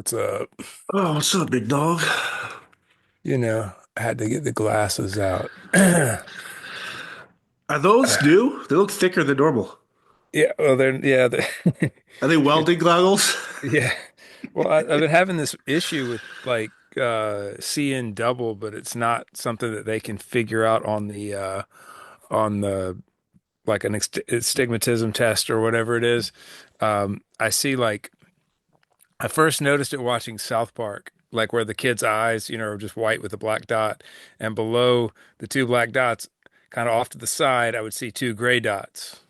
What's up? Oh, what's up, big dog? I had to get the glasses out. Are those new? They look thicker than normal. Yeah, well, Are they welding goggles? yeah. Well, I've been having this issue with like seeing double, but it's not something that they can figure out on the like an astigmatism test or whatever it is. I see like I first noticed it watching South Park, like where the kid's eyes, are just white with a black dot, and below the two black dots, kind of off to the side, I would see two gray dots.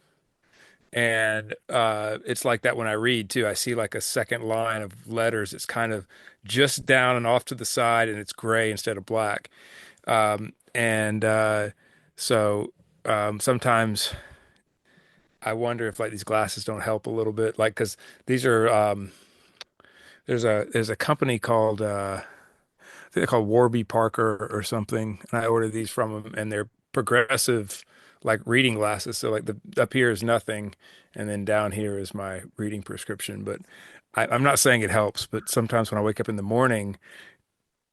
And it's like that when I read too. I see like a second line of letters. It's kind of just down and off to the side, and it's gray instead of black. And so sometimes I wonder if like these glasses don't help a little bit, like because these are there's a company called I think they're called Warby Parker or something, and I ordered these from them, and they're progressive like reading glasses. So like the up here is nothing, and then down here is my reading prescription. But I'm not saying it helps, but sometimes when I wake up in the morning,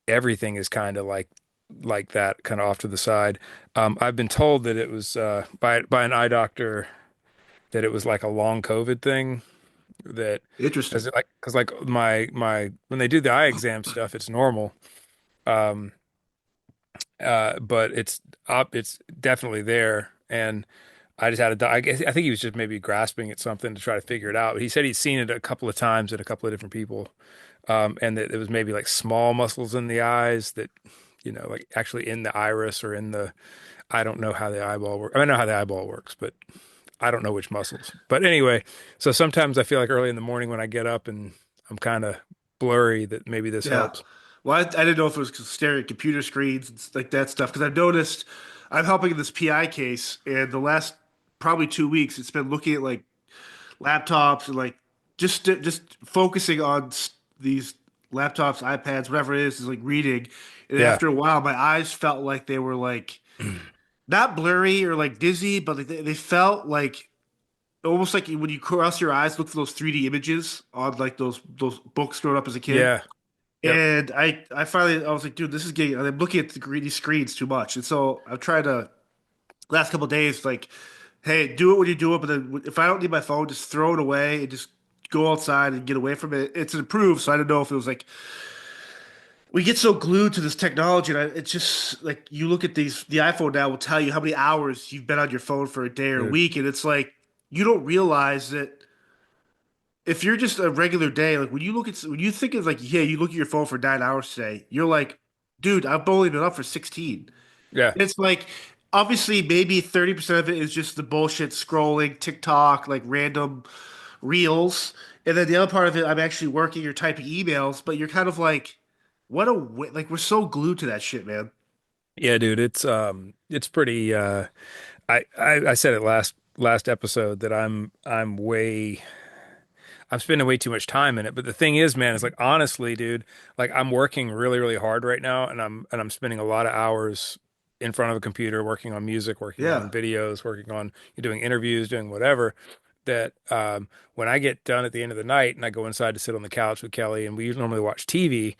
everything is kind of like that, kind of off to the side. I've been told that it was by an eye doctor that it was like a long COVID thing that Interesting. because like my when they do the eye exam stuff, it's normal. Um, but it's definitely there, and I just had a I guess I think he was just maybe grasping at something to try to figure it out. He said he'd seen it a couple of times at a couple of different people, and that it was maybe like small muscles in the eyes that like actually in the iris or in the I don't know how the eyeball works. I know how the eyeball works, but I don't know which muscles. But anyway, so sometimes I feel like early in the morning when I get up and I'm kind of blurry that maybe this Yeah. helps. Well, I didn't know if it was 'cause staring at computer screens and like that stuff because I've noticed I'm helping in this PI case, and the last probably 2 weeks it's been looking at like laptops and like just focusing on these laptops, iPads, whatever it is like reading. And Yeah. after a while, my eyes felt like they were like not blurry or like dizzy, but like they felt like almost like when you cross your eyes, look for those 3D images on like those books growing up as a kid. Yeah. Yep. And I finally I was like, dude, this is getting. I'm looking at the greedy screens too much, and so I'm trying to last couple of days like, hey, do it when you do it, but then if I don't need my phone, just throw it away and just go outside and get away from it. It's improved, so I didn't know if it was like we get so glued to this technology, and it's just like you look at these. The iPhone now will tell you how many hours you've been on your phone for a day or a Dude. week, and it's like you don't realize that if you're just a regular day, like when you think of like, yeah, you look at your phone for 9 hours today, you're like, dude, I've only been up for 16. Yeah. It's like obviously maybe 30% of it is just the bullshit scrolling, TikTok, like random reels. And then the other part of it, I'm actually working or typing emails, but you're kind of like, like we're so glued to that shit, man. Yeah, dude, it's pretty I said it last episode that I'm spending way too much time in it. But the thing is, man, is like honestly, dude, like I'm working really, really hard right now and I'm spending a lot of hours in front of a computer working on music, working on Yeah. videos, working on doing interviews, doing whatever. That when I get done at the end of the night and I go inside to sit on the couch with Kelly and we normally watch TV,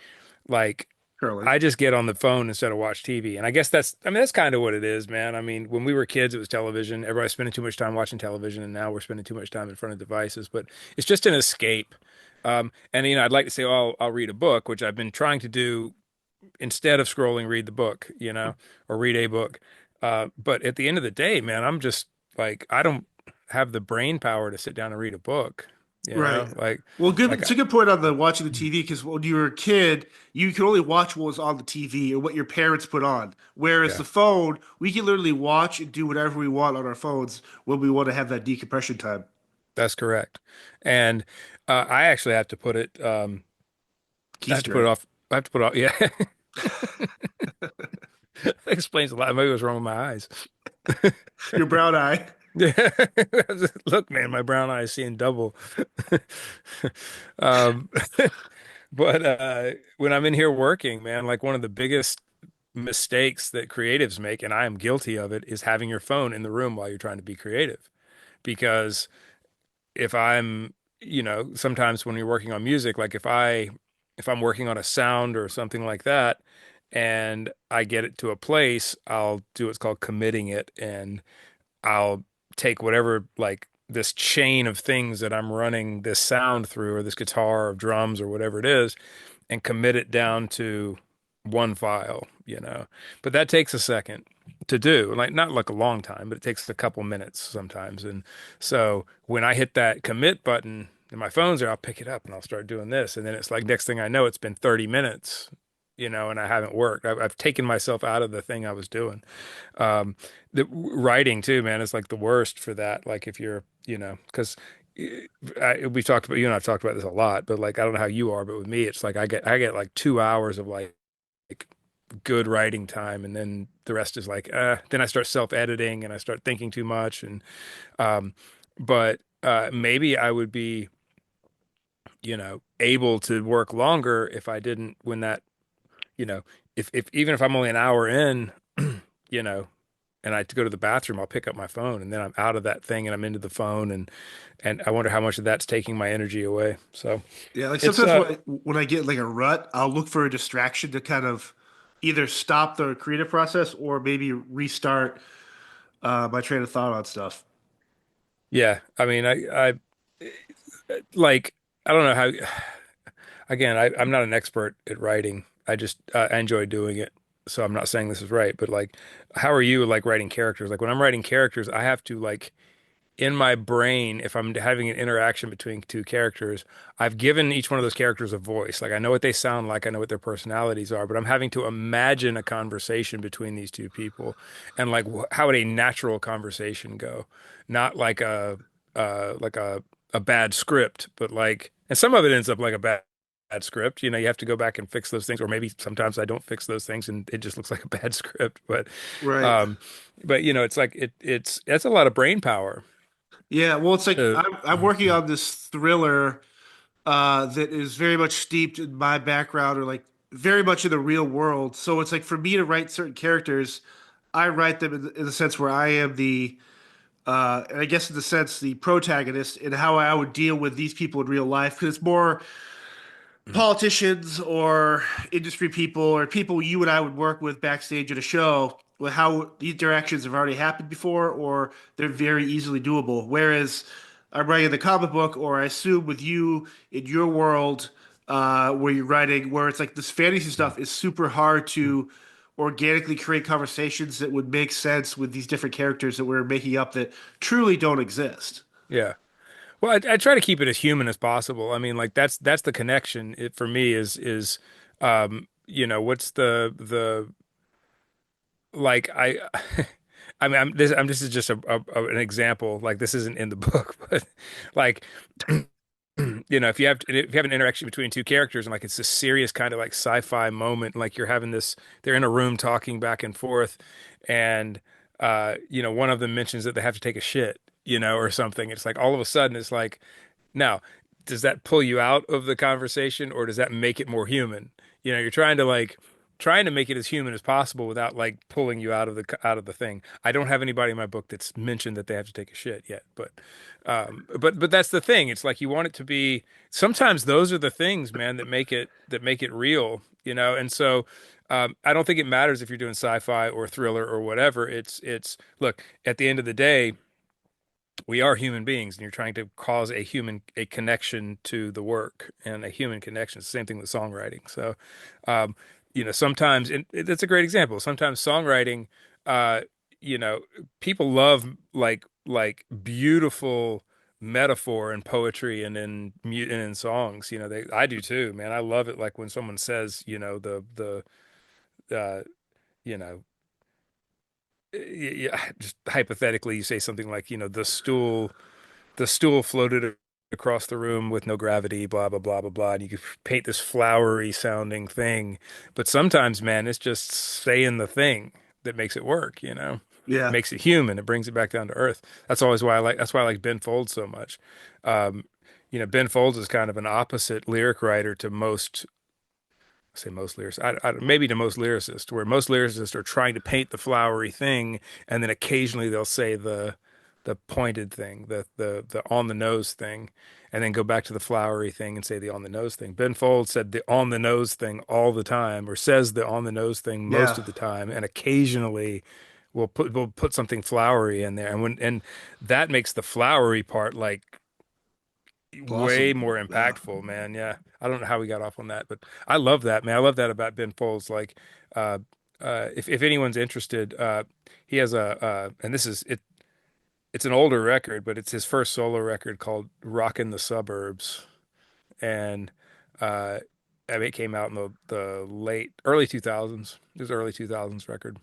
like Curling. I just get on the phone instead of watch TV. And I guess I mean, that's kind of what it is, man. I mean, when we were kids, it was television. Everybody's spending too much time watching television, and now we're spending too much time in front of devices. But it's just an escape. And, I'd like to say, oh, I'll read a book, which I've been trying to do instead of scrolling, read the book, or read a book. But at the end of the day, man, I'm just like, I don't have the brain power to sit down and read a book, Right. like, Well, good. like, It's a good point on the watching the TV because when you were a kid, you could only watch what was on the TV or what your parents put on. Whereas yeah. the phone, we can literally watch and do whatever we want on our phones when we want to have that decompression time. That's correct. And I actually have to put it, I have to put it Keister. off. I have to put it off. Yeah. That explains a lot. Maybe it was wrong with my eyes. Your brown eye. Yeah. Look, man, my brown eye is seeing double. Um, but when I'm in here working, man, like one of the biggest mistakes that creatives make, and I am guilty of it, is having your phone in the room while you're trying to be creative. Because if I'm, sometimes when you're working on music, like if I if I'm working on a sound or something like that, and I get it to a place, I'll do what's called committing it, and I'll take whatever like this chain of things that I'm running this sound through, or this guitar or drums or whatever it is, and commit it down to one file, you know. But that takes a second to do, like not like a long time, but it takes a couple minutes sometimes. And so when I hit that commit button and my phone's there, I'll pick it up and I'll start doing this. And then it's like next thing I know, it's been 30 minutes, you know, and I haven't worked. I've taken myself out of the thing I was doing. Um, the writing too, man, is like the worst for that. Like if you're, you know, because we talked about, you and I've talked about this a lot, but like I don't know how you are, but with me, it's like I get like 2 hours of like good writing time, and then the rest is like then I start self-editing and I start thinking too much, and um, but maybe I would be, you know, able to work longer if I didn't when that, you know, if even if I'm only an hour in, you know, and I have to go to the bathroom, I'll pick up my phone and then I'm out of that thing and I'm into the phone, and I wonder how much of that's taking my energy away. So Yeah, like it's sometimes when I get like a rut, I'll look for a distraction to kind of either stop the creative process or maybe restart my train of thought on stuff. yeah, I mean I like I don't know how again, I'm not an expert at writing. I just I enjoy doing it. So I'm not saying this is right, but like how are you like writing characters? Like when I'm writing characters, I have to like in my brain, if I'm having an interaction between two characters, I've given each one of those characters a voice. Like I know what they sound like, I know what their personalities are, but I'm having to imagine a conversation between these two people, and like how would a natural conversation go? Not like like a bad script, but like, and some of it ends up like a bad script. You know, you have to go back and fix those things, or maybe sometimes I don't fix those things and it just looks like a bad script. Right. Um, but you know, it's like it's that's a lot of brain power. Yeah, well, it's like Uh, I'm working on this thriller that is very much steeped in my background or like very much in the real world. So it's like for me to write certain characters, I write them in the sense where I am the and I guess in the sense the protagonist and how I would deal with these people in real life because it's more politicians or industry people or people you and I would work with backstage at a show with how these interactions have already happened before or they're very easily doable. Whereas I'm writing the comic book or I assume with you in your world where you're writing where it's like this fantasy stuff is super hard to organically create conversations that would make sense with these different characters that we're making up that truly don't exist. yeah. Well, I try to keep it as human as possible. I mean, like that's the connection. It for me is you know, what's the like I I mean, this is just an example. Like this isn't in the book, but like you know, if you have an interaction between two characters and like it's a serious kind of like sci-fi moment, like you're having this, they're in a room talking back and forth, and you know, one of them mentions that they have to take a shit, you know, or something. It's like all of a sudden it's like, now, does that pull you out of the conversation or does that make it more human? You know, you're trying to make it as human as possible without like pulling you out of the thing. I don't have anybody in my book that's mentioned that they have to take a shit yet, but that's the thing. It's like you want it to be sometimes those are the things, man, that make it real, you know? And so I don't think it matters if you're doing sci-fi or thriller or whatever. It's look, at the end of the day, we are human beings and you're trying to cause a connection to the work and a human connection. It's the same thing with songwriting. So um you know, sometimes and that's a great example. Sometimes songwriting uh you know, people love like beautiful metaphor and poetry and and in songs, you know, they I do too, man. I love it like when someone says, you know, the you know, yeah, just hypothetically you say something like, you know, the stool floated across the room with no gravity, blah, blah, blah, blah, blah. And you could paint this flowery sounding thing. But sometimes, man, it's just saying the thing that makes it work, you know, Yeah. makes it human. It brings it back down to earth. That's why I like Ben Folds so much. Um, you know, Ben Folds is kind of an opposite lyric writer to most, I say most lyricists, maybe to most lyricists, where most lyricists are trying to paint the flowery thing, and then occasionally they'll say the pointed thing, the on the nose thing, and then go back to the flowery thing and say the on the nose thing. Ben Folds said the on the nose thing all the time, or says the on the nose thing most Yeah, of the time, and occasionally we'll put something flowery in there, and that makes the flowery part like way awesome. more Yeah. impactful, man. Yeah. I don't know how we got off on that, but I love that, man. I love that about Ben Folds. Like, uh, if anyone's interested, he has and this is it. It's an older record, but it's his first solo record called "Rockin' the Suburbs," and uh, I mean, it came out in the early 2000s. It was an early 2000s record.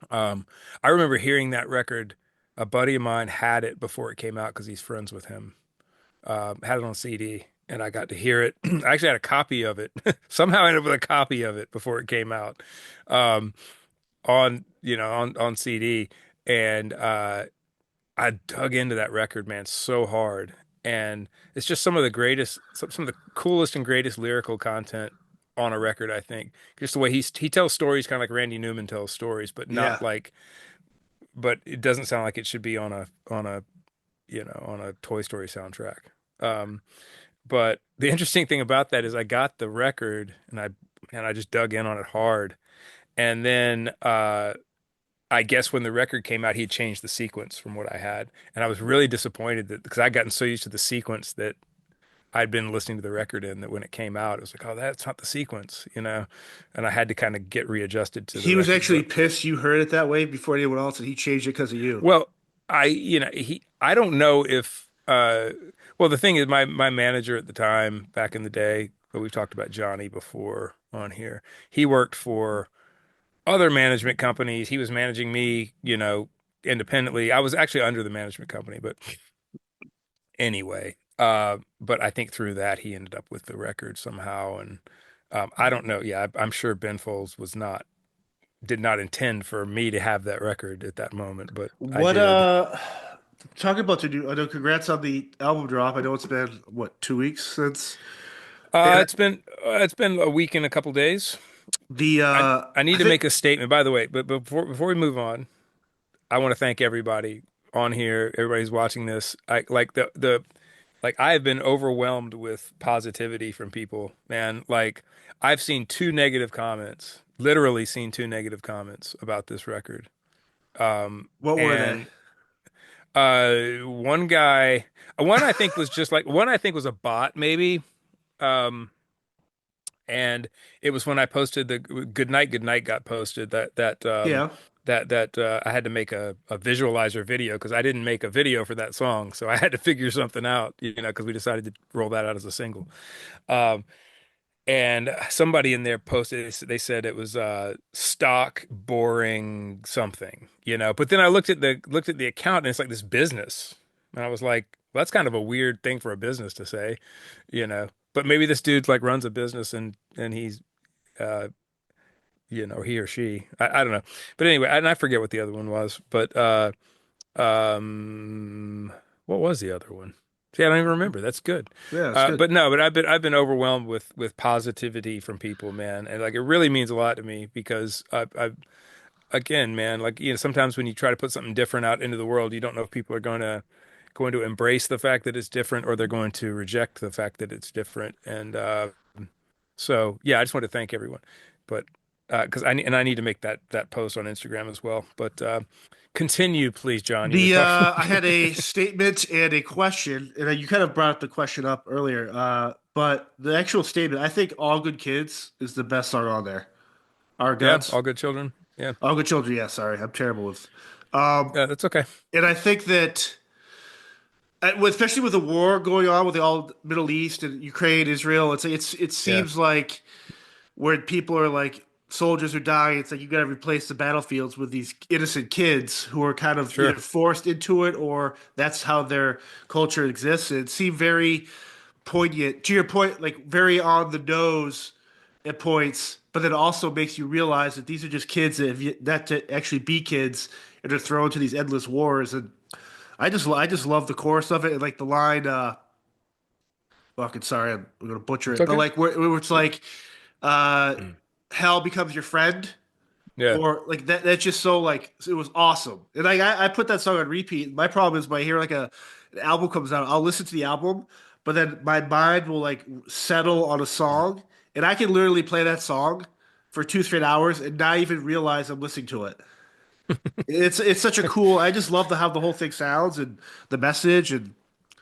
Um, I remember hearing that record. A buddy of mine had it before it came out because he's friends with him. Had it on CD, and I got to hear it. I actually had a copy of it. Somehow I ended up with a copy of it before it came out, um, on CD, and I dug into that record, man, so hard. And it's just some of the coolest and greatest lyrical content on a record, I think. Just the way he tells stories, kind of like Randy Newman tells stories, Yeah. but it doesn't sound like it should be on a Toy Story soundtrack. Um, But the interesting thing about that is I got the record and I just dug in on it hard. And then I guess when the record came out, he had changed the sequence from what I had. And I was really disappointed that because I'd gotten so used to the sequence that I'd been listening to the record in that when it came out, it was like, oh, that's not the sequence, you know? And I had to kind of get readjusted to the He was record. actually But pissed you heard it that way before anyone else, and he changed it because of you. well, I don't know if well the thing is my manager at the time back in the day, but we've talked about Johnny before on here. He worked for other management companies. He was managing me, independently. I was actually under the management company, but anyway, but I think through that he ended up with the record somehow and I don't know. Yeah, I'm sure Ben Folds did not intend for me to have that record at that moment, but I What did. talking about to do? I know. Congrats on the album drop. I know it's been what 2 weeks since. And It's been a week and a couple days. the I need I to think make a statement, by the way, but before we move on, I want to thank everybody on here, everybody who's watching this. I like the like I have been overwhelmed with positivity from people, man. Like I've seen two negative comments, literally seen two negative comments about this record. what were they? And one guy, one I think was just like one I think was a bot maybe. Um and it was when I posted the good night got posted Yeah. that I had to make a visualizer video because I didn't make a video for that song, so I had to figure something out, because we decided to roll that out as a single. Um, and somebody in there posted, they said it was stock, boring something, But then I looked at the account and it's like this business, and I was like, well, that's kind of a weird thing for a business to say, But maybe this dude like runs a business and he's uh he or she, I don't know. But anyway, and I forget what the other one was, but um what was the other one? See, I don't even remember. That's good. Yeah, it's good. But no, but I've been overwhelmed with positivity from people, man, and like it really means a lot to me because I again, man, like sometimes when you try to put something different out into the world, you don't know if people are going to embrace the fact that it's different or they're going to reject the fact that it's different. And so yeah, I just want to thank everyone, but because I need to make that post on Instagram as well. But continue, please, John. You were The talking. I had a statement and a question, and you kind of brought the question up earlier. But the actual statement, I think "All Good Kids" is the best song on there. Our Yeah, guts, all good children. Yeah, all good children. Yeah, sorry, I'm terrible with. Um, that's okay. and I think that, especially with the war going on with the all Middle East and Ukraine, Israel, it Yeah, seems like where people are like soldiers are dying. It's like you got to replace the battlefields with these innocent kids who are kind of either sure. forced into it or that's how their culture exists. It seemed very poignant to your point, like very on the nose at points, but then also makes you realize that these are just kids that have yet not to actually be kids and are thrown to these endless wars. And I just love the chorus of it and like the line. Fucking sorry, I'm gonna butcher It's it, but okay. like where it's like uh, hell becomes your friend. Yeah. or like that. That's just so like it was awesome. And like I put that song on repeat. My problem is when I hear like an album comes out, I'll listen to the album, but then my mind will like settle on a song, and I can literally play that song for 2 straight hours and not even realize I'm listening to it. It's such a cool. I just love how the whole thing sounds and the message, and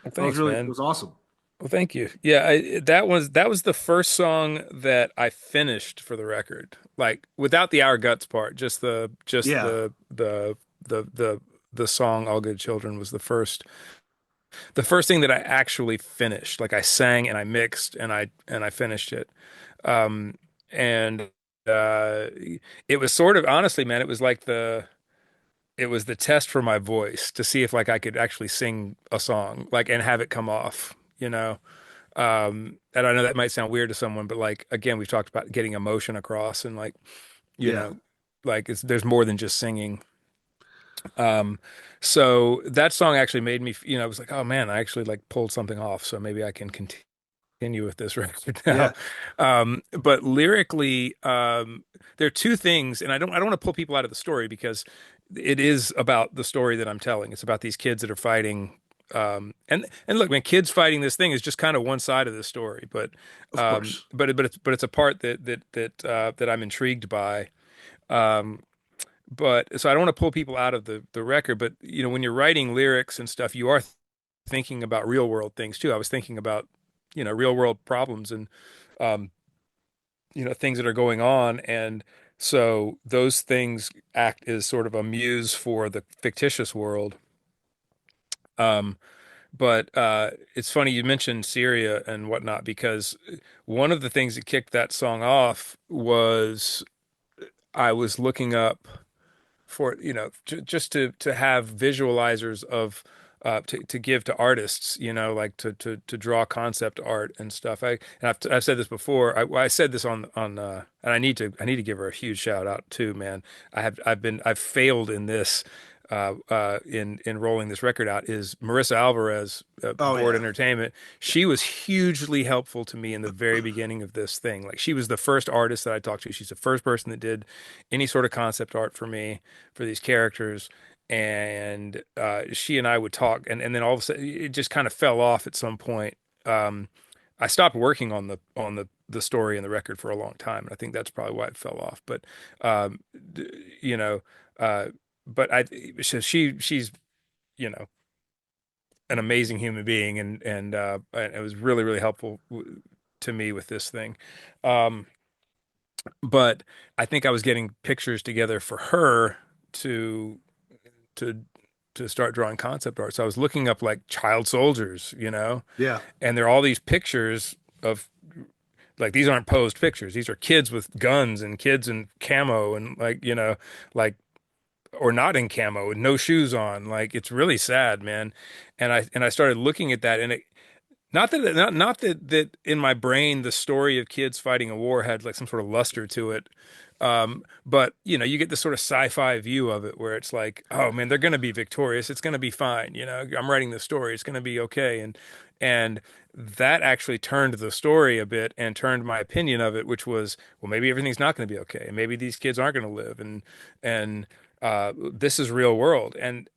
Well, it thanks, man. was awesome. Well, thank you. Yeah, that was the first song that I finished for the record. Like without the Our Guts part, just Yeah, the song All Good Children was the first thing that I actually finished. Like I sang and I mixed and I finished it. Um and uh it was sort of honestly, man, it was the test for my voice to see if like I could actually sing a song like and have it come off, you know. And I know that might sound weird to someone, but like again, we've talked about getting emotion across and like, you yeah, know, like there's more than just singing. Um, so that song actually made me, I was like, oh man, I actually like pulled something off, so maybe I can continue with this record now. yeah. But lyrically, there are two things, and I don't want to pull people out of the story because it is about the story that I'm telling. It's about these kids that are fighting. And look, man, kids fighting this thing is just kind of one side of the story, Of course. but it's a part that I'm intrigued by. Um, but so I don't want to pull people out of the record, but when you're writing lyrics and stuff, you are thinking about real world things too. I was thinking about, real world problems and um, things that are going on. And so those things act as sort of a muse for the fictitious world. Um, but it's funny you mentioned Syria and whatnot because one of the things that kicked that song off was I was looking up for just to have visualizers of to give to artists, like to draw concept art and stuff. I've said this before. I said this on and I need to give her a huge shout out too, man. I've failed in this in rolling this record out is Marissa Alvarez, Oh Board yeah. Entertainment. She was hugely helpful to me in the very beginning of this thing. Like she was the first artist that I talked to. She's the first person that did any sort of concept art for me for these characters. And she and I would talk, and then all of a sudden it just kind of fell off at some point. I stopped working on the story and the record for a long time, and I think that's probably why it fell off. But um, you know, uh, but so she's you know an amazing human being, and it was really really helpful to me with this thing. Um, but I think I was getting pictures together for her to to to start drawing concept art. So I was looking up like child soldiers, Yeah. and there are all these pictures of like these aren't posed pictures. These are kids with guns and kids in camo and like, like or not in camo with no shoes on. Like it's really sad, man. And I started looking at that and it not that in my brain the story of kids fighting a war had like some sort of luster to it. But you get this sort of sci-fi view of it where it's like, oh man, they're going to be victorious. It's going to be fine. I'm writing the story. It's going to be okay. And that actually turned the story a bit and turned my opinion of it, which was, well, maybe everything's not going to be okay. Maybe these kids aren't going to live. And this is real world. And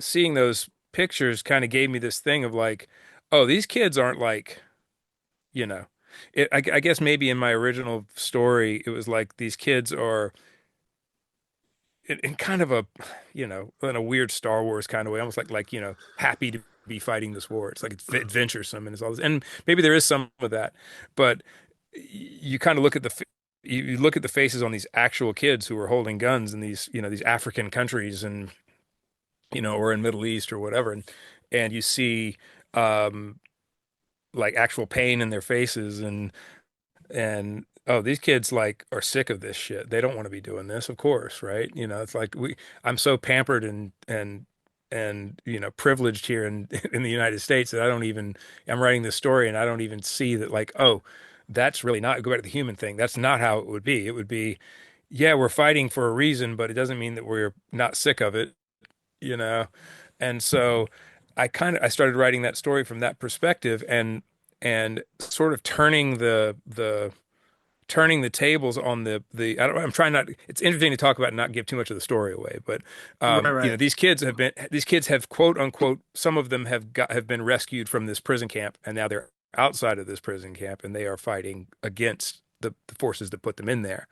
seeing those pictures kind of gave me this thing of like, oh, these kids aren't like, you know, I guess maybe in my original story, it was like these kids are in kind of a, in a weird Star Wars kind of way, almost like happy to be fighting this war. It's like it's adventuresome and it's all this, and maybe there is some of that, but you kind of look at you look at the faces on these actual kids who are holding guns in these, these African countries and, or in Middle East or whatever, and you see, um, like actual pain in their faces and oh, these kids like are sick of this shit. They don't want to be doing this, of course, right? It's like I'm so pampered and privileged here in in the United States that I'm writing this story and I don't even see that like, oh, that's really not go back to the human thing. That's not how it would be. It would be, yeah, we're fighting for a reason, but it doesn't mean that we're not sick of it, you know? And so I started writing that story from that perspective and sort of turning the tables on I'm trying not, it's interesting to talk about and not give too much of the story away, but Right, you know, right, these kids have quote unquote, some of them have been rescued from this prison camp, and now they're outside of this prison camp and they are fighting against the forces that put them in there.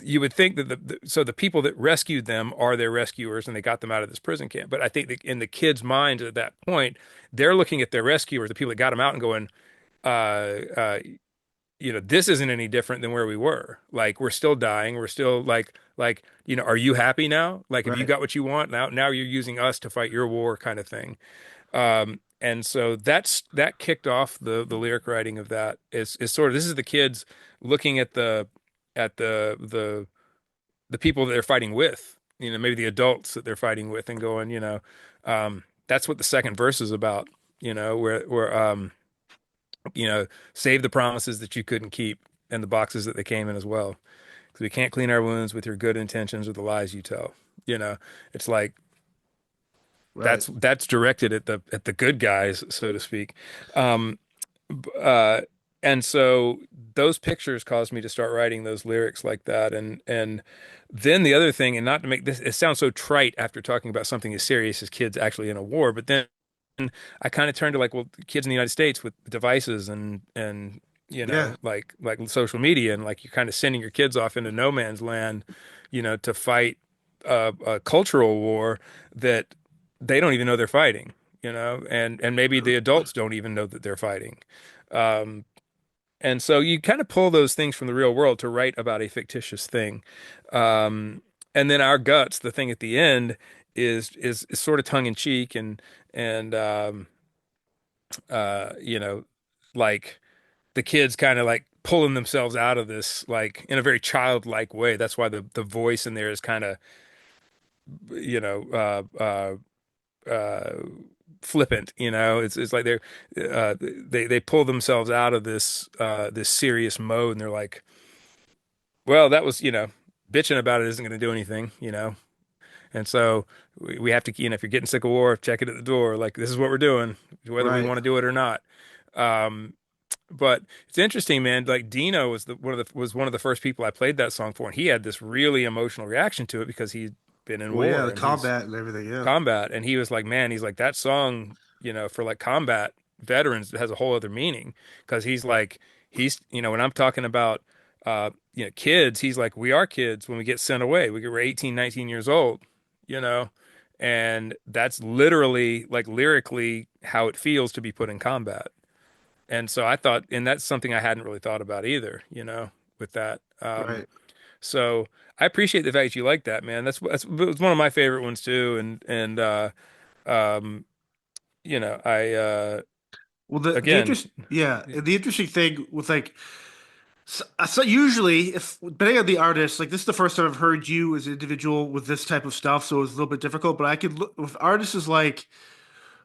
You would think that so the people that rescued them are their rescuers and they got them out of this prison camp. But I think that in the kids' minds at that point, they're looking at their rescuers, the people that got them out, and going, uh, uh, you know, this isn't any different than where we were. Like we're still dying. We're still you know, are you happy now? Like, have you right. got what you want now? Now you're using us to fight your war, kind of thing. And so that kicked off the lyric writing of that is sort of this is the kids looking at the people that they're fighting with, you know, maybe the adults that they're fighting with, and going, you know, that's what the second verse is about, you know, where you know, save the promises that you couldn't keep and the boxes that they came in as well. Because we can't clean our wounds with your good intentions or the lies you tell. You know, it's like Right. that's directed at the good guys, so to speak. Um, uh, and so those pictures caused me to start writing those lyrics like that. And then the other thing, and not to make this, it sounds so trite after talking about something as serious as kids actually in a war, but then I kind of turned to like, well, kids in the United States with devices and you Yeah. know, like social media, and like you're kind of sending your kids off into no man's land, you know, to fight a cultural war that they don't even know they're fighting, you know, and maybe the adults don't even know that they're fighting. Um, and so you kind of pull those things from the real world to write about a fictitious thing. Um, and then our guts, the thing at the end, is sort of tongue in cheek and you know, like the kids kind of like pulling themselves out of this like in a very childlike way. That's why the voice in there is kind of, you know, uh flippant, you know. It's like they pull themselves out of this serious mode, and they're like, well, that was, you know, bitching about it isn't going to do anything, you know. And so we have to, you know, if you're getting sick of war, check it at the door. Like, this is what we're doing, whether we Right. want to do it or not. Um, but it's interesting, man. Like Dino was one of the first people I played that song for, and he had this really emotional reaction to it because he'd been in Well, yeah, war the and he's combat and everything. Yeah. combat, and he was like, man, he's like that song, you know, for like combat veterans has a whole other meaning because you know, when I'm talking about you know, kids, he's like, we are kids when we get sent away. We're 18, 19 years old, you know, and that's literally like lyrically how it feels to be put in combat. And so I thought, and that's something I hadn't really thought about either, you know, with that. Right. So I appreciate the fact you like that, man. That's it was one of my favorite ones too. And um, you know, Well, the again, interest, yeah, and the interesting thing with like, so usually, if depending on the artist, like this is the first time I've heard you as an individual with this type of stuff, so it's a little bit difficult. But I could look with artists is like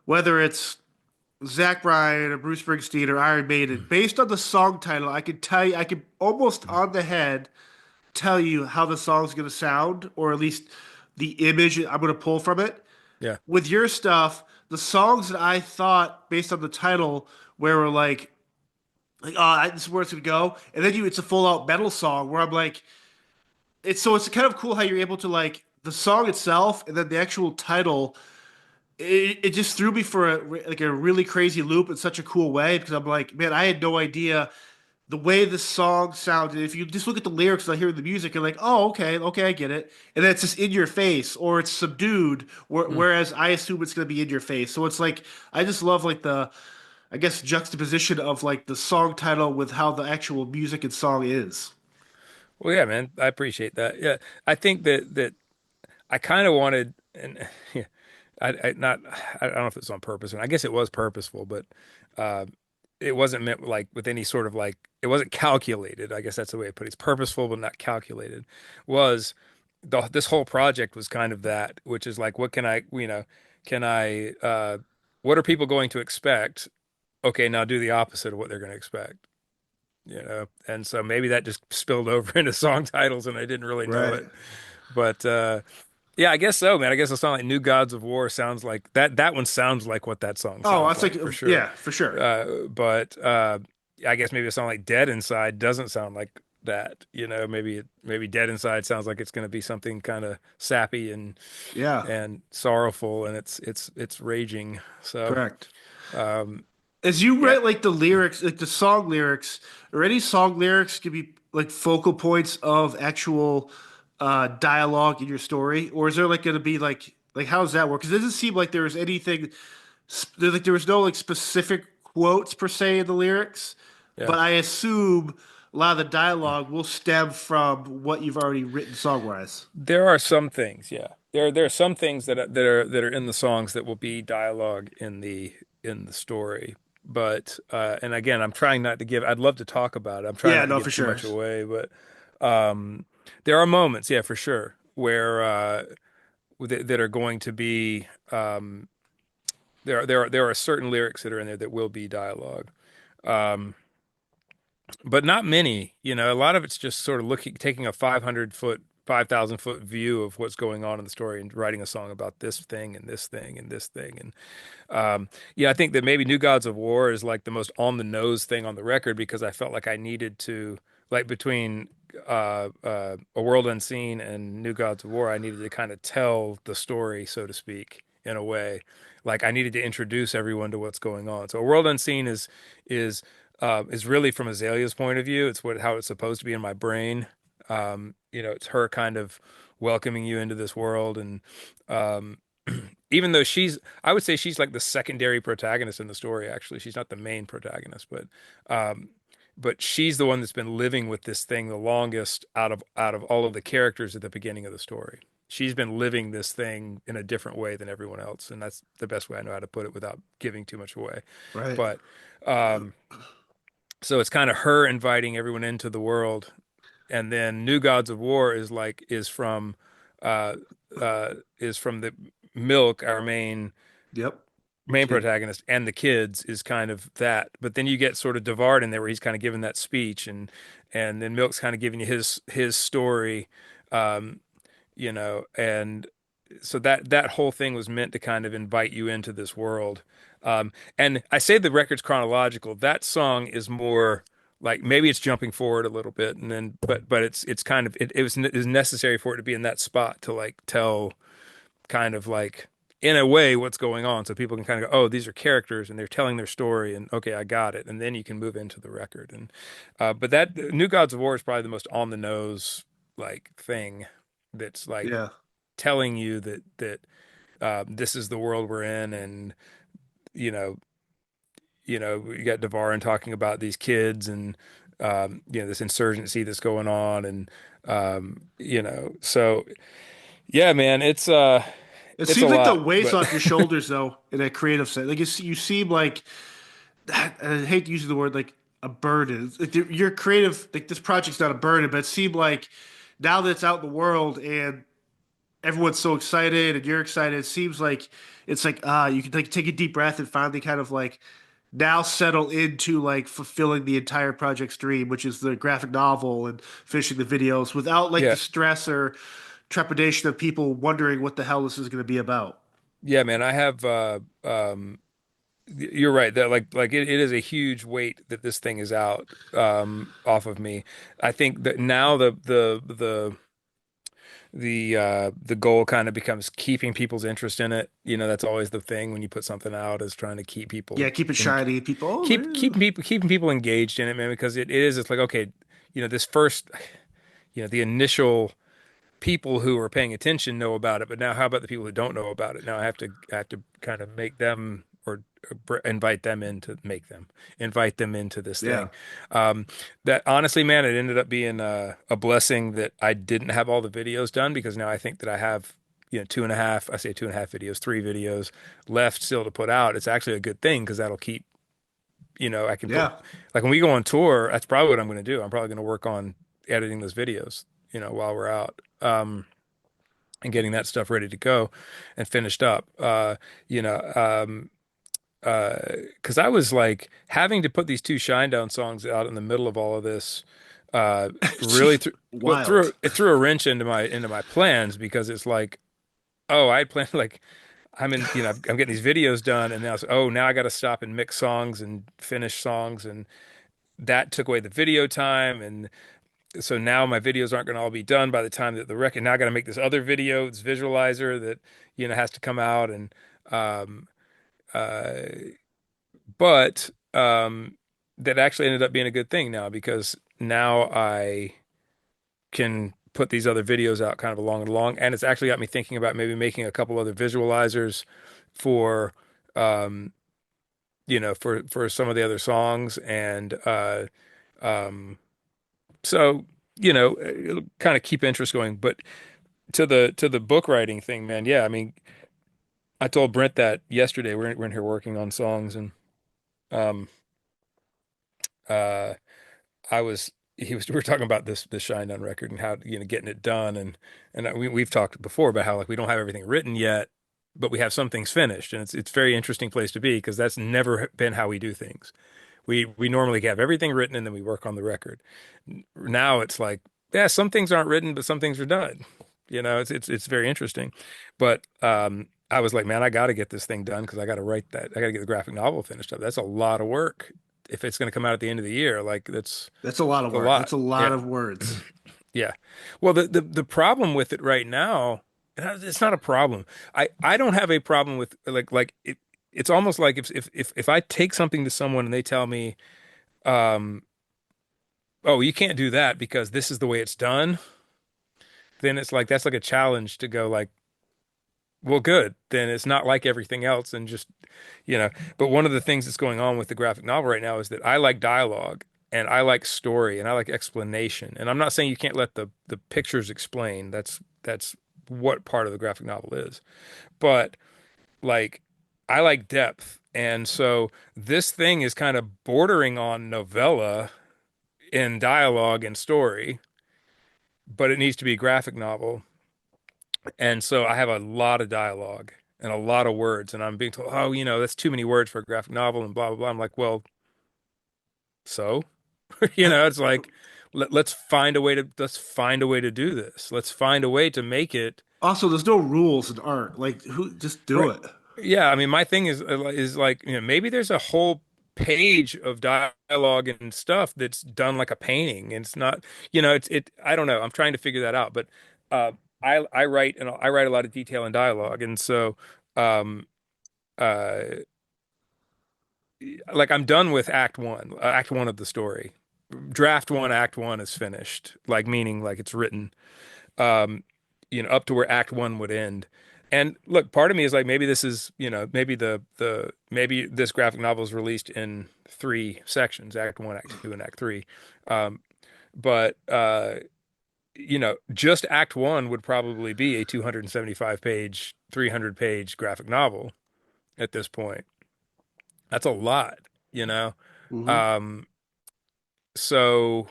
whether it's Zach Bryan or Bruce Springsteen or Iron Maiden, based on the song title, I could tell you, I could almost on the head tell you how the song's going to sound, or at least the image I'm going to pull from it. yeah, With your stuff, the songs that I thought based on the title, where we're like, oh, this is where it's gonna go, and then it's a full out metal song where I'm like, it's kind of cool how you're able to like the song itself and then the actual title. It just threw me for a really crazy loop in such a cool way because I'm like, man, I had no idea the way the song sounded. If you just look at the lyrics and I hear the music, you're like, oh, okay, okay, I get it. And then it's just in your face or it's subdued, mm. whereas I assume it's going to be in your face. So it's like, I just love like I guess, juxtaposition of like the song title with how the actual music and song is. Well, yeah, man, I appreciate that. Yeah, I think that I kind of wanted, and yeah, I not, I don't know if it's on purpose, and I guess it was purposeful, but uh, it wasn't meant like with any sort of like it wasn't calculated. I guess that's the way I put it. It's purposeful but not calculated. Was this whole project was kind of that, which is like, what can I, you know, can I, what are people going to expect? Okay, now do the opposite of what they're going to expect, you know? And so maybe that just spilled over into song titles and I didn't really know Right. it. But yeah, I guess so, man. I guess a song like New Gods of War sounds like that one sounds like what that song Oh, I sounds was like, like for sure. yeah, for sure. But I guess maybe a song like Dead Inside doesn't sound like that. Maybe Dead Inside sounds like it's going to be something kind of sappy Yeah, and sorrowful, and it's raging. So, correct. um, As you yeah, write like the lyrics, like the song lyrics, or any song lyrics could be like focal points of actual dialogue in your story, or is there like going to be like how does that work? Because it doesn't seem like there was anything like there was no like specific quotes per se in the lyrics, yeah. but I assume a lot of the dialogue will stem from what you've already written song-wise. There are some things, yeah. There are some things that are in the songs that will be dialogue in the story. But and again, I'm trying not to give. I'd love to talk about it. I'm trying Yeah, not to no, give for too sure. much away, but there are moments, yeah, for sure, where that are going to be there are certain lyrics that are in there that will be dialogue. Um, but not many. A lot of it's just sort of taking a 500-foot, 5,000-foot view of what's going on in the story and writing a song about this thing and this thing and this thing. Yeah, I think that maybe New Gods of War is like the most on the nose thing on the record because I felt like I needed to, like between A World Unseen and New Gods of War, I needed to kind of tell the story, so to speak, in a way. Like I needed to introduce everyone to what's going on. So A World Unseen is is really from Azalea's point of view. It's how it's supposed to be in my brain. It's her kind of welcoming you into this world and um, even though I would say she's like the secondary protagonist in the story, actually. She's not the main protagonist, um, but she's the one that's been living with this thing the longest out of all of the characters at the beginning of the story. She's been living this thing in a different way than everyone else, and that's the best way I know how to put it without giving too much away. Right. But um, so it's kind of her inviting everyone into the world, and then New Gods of War uh, is from the Milk, our Yep. main Kid. protagonist, and the kids is kind of that. But then you get sort of Devard in there where he's kind of giving that speech, and then Milk's kind of giving you his story, um, and so that whole thing was meant to kind of invite you into this world. And I say the record's chronological. That song is more like maybe it's jumping forward a little bit, and then but it's kind of it was necessary for it to be in that spot to like tell kind of like in a way what's going on so people can kind of go, oh, these are characters and they're telling their story and okay, I got it. And then you can move into the record. And but that New Gods of War is probably the most on the nose like thing that's like Yeah. telling you that this is the world we're in and you know you got Devarin talking about these kids and this insurgency that's going on and so yeah, man, It it's a seems like the lot, weight's but off your shoulders though in a creative sense. Like you seem like I hate using the word like a burden. Like you're creative. Like this project's not a burden, but it seemed like now that it's out in the world and everyone's so excited and you're excited, it seems like it's like you can like take a deep breath and finally kind of like now settle into like fulfilling the entire project's dream, which is the graphic novel and finishing the videos without like the yeah, stress or trepidation of people wondering what the hell this is going to be about. yeah, man, I have you're right that like it is a huge weight that this thing is out off of me. I think that now the goal kind of becomes keeping people's interest in it. That's always the thing when you put something out is trying to keep people Yeah, keep it in shiny. People, oh, keep man. keeping people engaged in it, man, because it's like okay, this first the initial people who are paying attention know about it, but now how about the people who don't know about it? Now I have to kind of make them or invite them into this Yeah, thing. Um, that honestly, man, it ended up being a blessing that I didn't have all the videos done because now I think that I have two and a half. I say two and a half videos, three videos left still to put out. It's actually a good thing because that'll keep I can put yeah, like when we go on tour, that's probably what I'm going to do. I'm probably going to work on editing those videos, while we're out. And getting that stuff ready to go and finished up. You know, because I was like having to put these two Shinedown songs out in the middle of all of this. Really, wild. it threw a wrench into my plans because it's like, oh, I planned like I'm getting these videos done, and now now I got to stop and mix songs and finish songs, and that took away the video time, and so now my videos aren't going to all be done by the time that the record. Now I got to make this other video, this visualizer that has to come out, and um, uh, but that actually ended up being a good thing now because now I can put these other videos out kind of along and along, and it's actually got me thinking about maybe making a couple other visualizers for um, for some of the other songs, and um, so it'll kind of keep interest going. But to the book writing thing, man, yeah, I mean, I told Brent that yesterday. We're in here working on songs, and um, uh, I was he was we were talking about this Shinedown record and how getting it done, and we've talked before about how like we don't have everything written yet, but we have some things finished, and it's a very interesting place to be because that's never been how we do things. We normally have everything written and then we work on the record. Now it's like, yeah, some things aren't written, but some things are done. It's very interesting. But I was like, man, I got to get this thing done because I got to write that. I got to get the graphic novel finished up. That's a lot of work. If it's going to come out at the end of the year, like That's a lot of a work. lot. That's a lot Yeah, of words. yeah. Well, the problem with it right now, it's not a problem. I don't have a problem with like it. It's almost like if I take something to someone and they tell me, um, oh, you can't do that because this is the way it's done, then it's like that's like a challenge to go like, well, good. Then it's not like everything else and just, you know. But one of the things that's going on with the graphic novel right now is that I like dialogue and I like story and I like explanation. And I'm not saying you can't let the pictures explain. That's what part of the graphic novel is. But like I like depth. And so this thing is kind of bordering on novella in dialogue and story, but it needs to be a graphic novel. And so I have a lot of dialogue and a lot of words, and I'm being told, oh, that's too many words for a graphic novel and blah blah blah. I'm like, well, so, it's like let's find a way to do this. Let's find a way to make it Also, there's no rules in art. Like, who just do right. it? Yeah, I mean, my thing is like, maybe there's a whole page of dialogue and stuff that's done like a painting, and it's not, I don't know. I'm trying to figure that out, but uh, I write and I write a lot of detail and dialogue, and so um, uh, like I'm done with Act One of the story. Draft one, Act One is finished, like meaning like it's written. um, up to where Act One would end. And look, part of me is like, maybe this is, maybe maybe this graphic novel is released in three sections, Act One, Act Two, and Act Three. Um, but just Act One would probably be a 275 page, 300-page graphic novel at this point. That's a lot, you know. Hmm. Um, so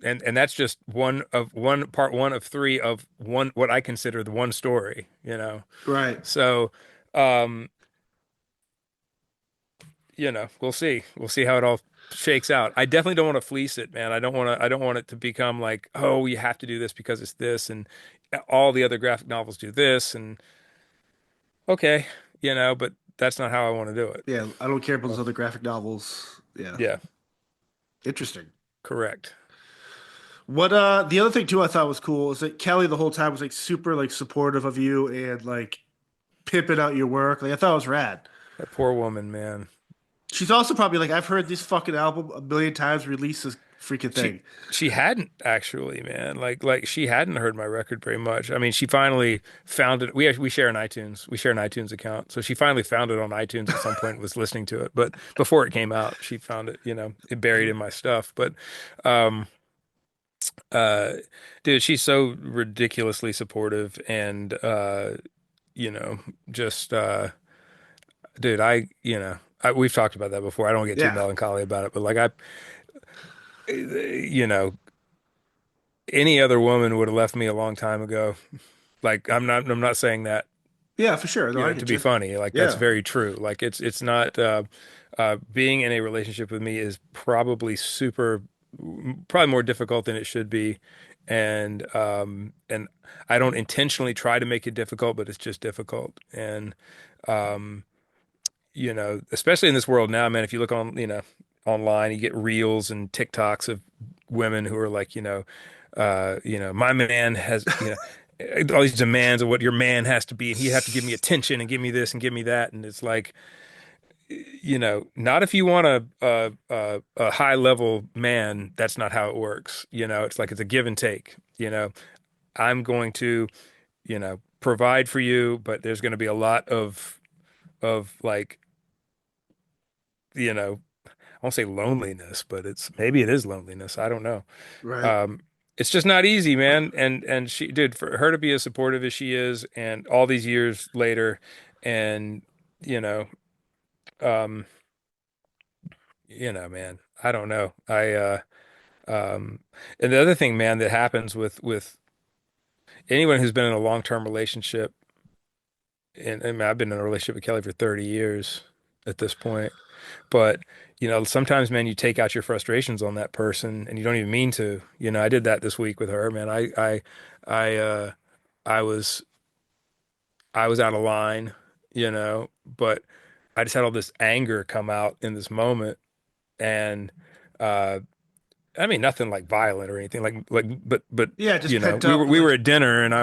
and that's just one part one of three of one what I consider the one story. Right. So um we'll see how it all shakes out. I definitely don't want to fleece it, man. I don't want it to become like, oh, you have to do this because it's this, and all the other graphic novels do this, and okay, but that's not how I want to do it. Yeah, I don't care about those Well, other graphic novels. Yeah. yeah, Interesting. correct. What the other thing too I thought was cool is that Kelly the whole time was like super like supportive of you and like pimping out your work. Like I thought it was rad. That poor woman, man. She's also probably like, I've heard this fucking album a million times, release this freaking She thing. she hadn't actually, man. Like she hadn't heard my record very much. I mean, she finally found it. We share an iTunes. We share an iTunes account. So she finally found it on iTunes at some point and was listening to it. But before it came out, she found it, it buried in my stuff. But um uh dude, she's so ridiculously supportive and you know, just dude, we've talked about that before. I don't get too Yeah. melancholy about it, but like you know, any other woman would have left me a long time ago. Like I'm not saying that, Yeah, for sure. No, I to get be you. funny. Like that's Yeah. very true. Like it's not being in a relationship with me is probably more difficult than it should be. And I don't intentionally try to make it difficult, but it's just difficult. And especially in this world now, man, if you look on, online. You get reels and TikToks of women who are like, my man has, all these demands of what your man has to be, and he have to give me attention and give me this and give me that, and it's like, not if you want a high level man. That's not how it works. It's like it's a give and take. I'm going to, provide for you, but there's going to be a lot of like, I won't say loneliness, but maybe it is loneliness. I don't know. Right. Um, it's just not easy, man. And she, dude, for her to be as supportive as she is, and all these years later, and you know, um, man, I don't know. Um, and the other thing, man, that happens with anyone who's been in a long-term relationship, and I've been in a relationship with Kelly for 30 years at this point. But, sometimes, man, you take out your frustrations on that person and you don't even mean to. I did that this week with her, man. I, I was, I was out of line, but I just had all this anger come out in this moment. And, uh, I mean, nothing like violent or anything but Yeah, just pent we were up. we were Like, at dinner, and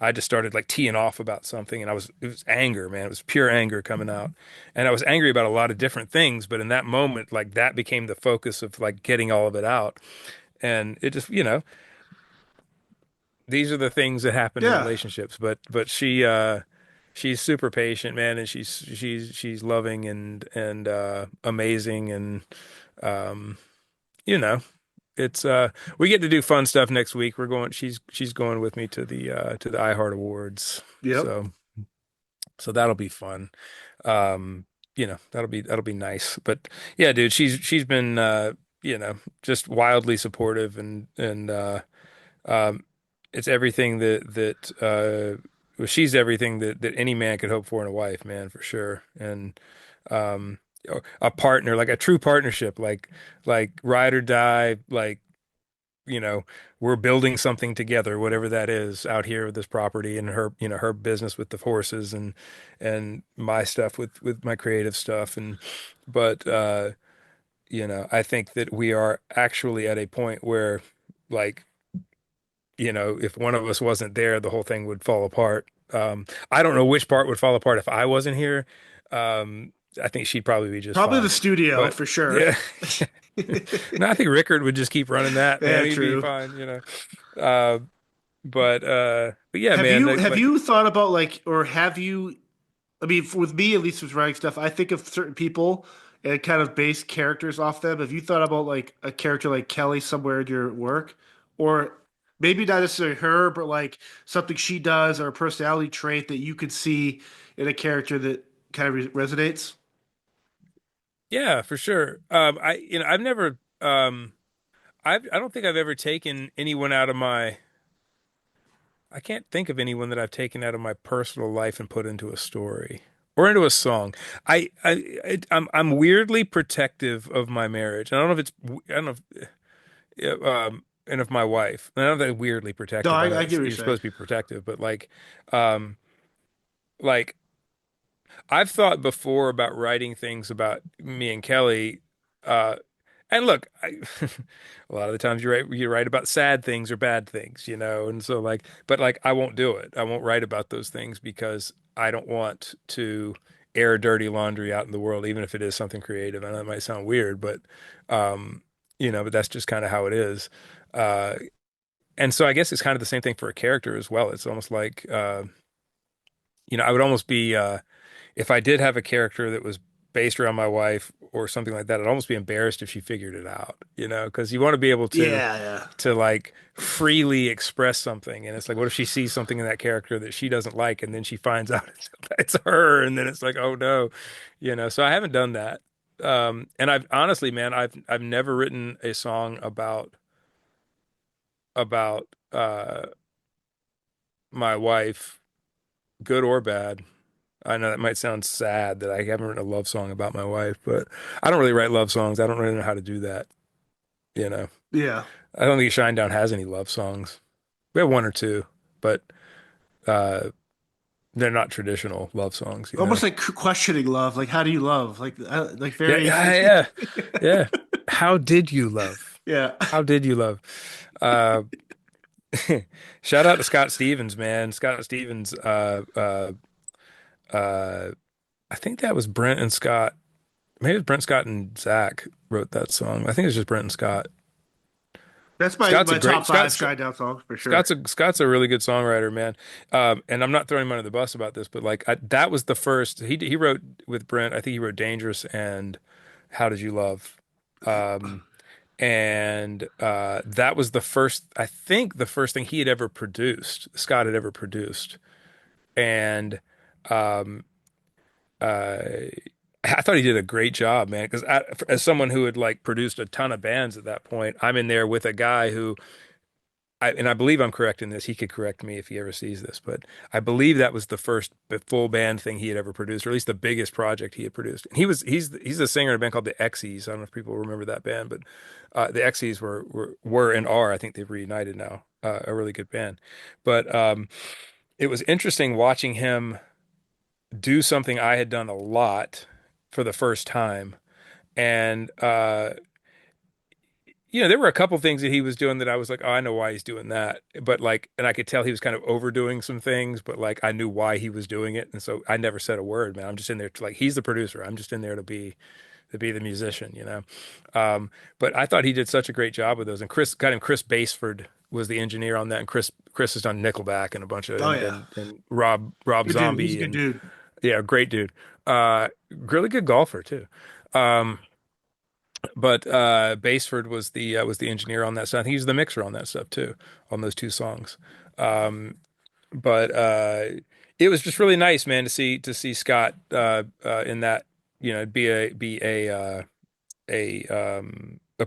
I just started like teeing off about something, and it was anger, man. It was pure anger coming out, and I was angry about a lot of different things, but in that moment, like that became the focus of like getting all of it out, and it just, these are the things that happen in yeah. relationships. But she's super patient, man, and she's loving and amazing, and um, you know. It's we get to do fun stuff next week. She's going with me to the iHeart Awards. Yep. So that'll be fun. That'll be nice. But yeah, dude, she's been just wildly supportive, and um it's everything well, she's everything that any man could hope for in a wife, man, for sure. And um a partner, like a true partnership, like ride or die, like you know, we're building something together, whatever that is, out here with this property, and her business with the horses, and my stuff with my creative stuff. But I think that we are actually at a point where, like, if one of us wasn't there, the whole thing would fall apart. I don't know which part would fall apart if I wasn't here. I think she'd probably be just Probably the fine. studio But for sure. yeah, no, I think Rickard would just keep running that, man. Yeah, He'd be true. fine. Uh, but yeah, Have man. you have you thought about like, or have you? I mean, with me at least with writing stuff, I think of certain people and kind of base characters off them. Have you thought about like a character like Kelly somewhere in your work, or maybe not necessarily her, but like something she does or a personality trait that you could see in a character that kind of resonates? Yeah, for sure. I've never, I don't think I've ever taken anyone out of I can't think of anyone that I've taken out of my personal life and put into a story or into a song. I'm weirdly protective of my marriage. I don't know if I don't know and of my wife. I don't know if that's weirdly No, protective. I know I get what you're you're saying. supposed to be protective, but um, like I've thought before about writing things about me and Kelly. Uh, and look, a lot of the times you write about sad things or bad things, and so but like I won't do it. I won't write about those things because I don't want to air dirty laundry out in the world, even if it is something creative. I know that might sound weird, um, but that's just kind of how it is. Uh, and so I guess it's kind of the same thing for a character as well. It's almost like, I would almost be, if I did have a character that was based around my wife or something like that, I'd almost be embarrassed if she figured it out, because you want to be able Yeah, yeah. to like freely express something. And it's like, what if she sees something in that character that she doesn't like, and then she finds out it's her, and then it's like, oh no, So I haven't done that. And I've honestly, man, I've never written a song about my wife, good or bad. I know that might sound sad that I haven't written a love song about my wife, but I don't really write love songs. I don't really know how to do that. You know, Yeah. I don't think Shinedown has any love songs. We have one or two, but uh, they're not traditional love songs, you Almost know. like questioning love. Like, how do you love? Like Yeah, very. yeah, yeah, yeah. How did you love? Yeah. How did you love? Uh, Shout out to Scott Stevens, man. Scott Stevens. Uh, I think that was Brent and Scott. Maybe it was Brent Scott and Zach wrote that song. I think it's just Brent and Scott. That's Scott's a my great top five Scott's Shinedown songs for sure. Scott's a really good songwriter, man. And I'm not throwing him under the bus about this, but like that was the first he wrote with Brent. I think he wrote Dangerous and How Did You Love. Um, and that was the first, I think, the first thing he had ever produced, Scott had ever produced. And um, uh, I thought he did a great job, man. Because as someone who had like produced a ton of bands at that point, I'm in there with a guy who and I believe I'm correct in this. He could correct me if he ever sees this, but I believe that was the first full band thing he had ever produced, or at least the biggest project he had produced. And he's a singer in a band called the X's. I don't know if people remember that band, but the X's were and are, I think they've reunited now, a really good band. But it was interesting watching him do something I had done a lot for the first time, and there were a couple things that he was doing that I was like, oh, I know why he's doing that. But like, and I could tell he was kind of overdoing some things, but like I knew why he was doing it. And so I never said a word, man. I'm just in there to like, he's the producer. I'm just in there to be the musician, you know? But I thought he did such a great job with those. And Chris Baseford was the engineer on that. And Chris has done Nickelback and a bunch of, Oh yeah, and Rob good dude. He's a Zombie good and dude. yeah, great dude. Uh, Really good golfer too. Um, but Baseford was the engineer on that stuff. I think he was the mixer on that stuff too, on those two songs. Um, but it was just really nice, man, to see Scott in that, be a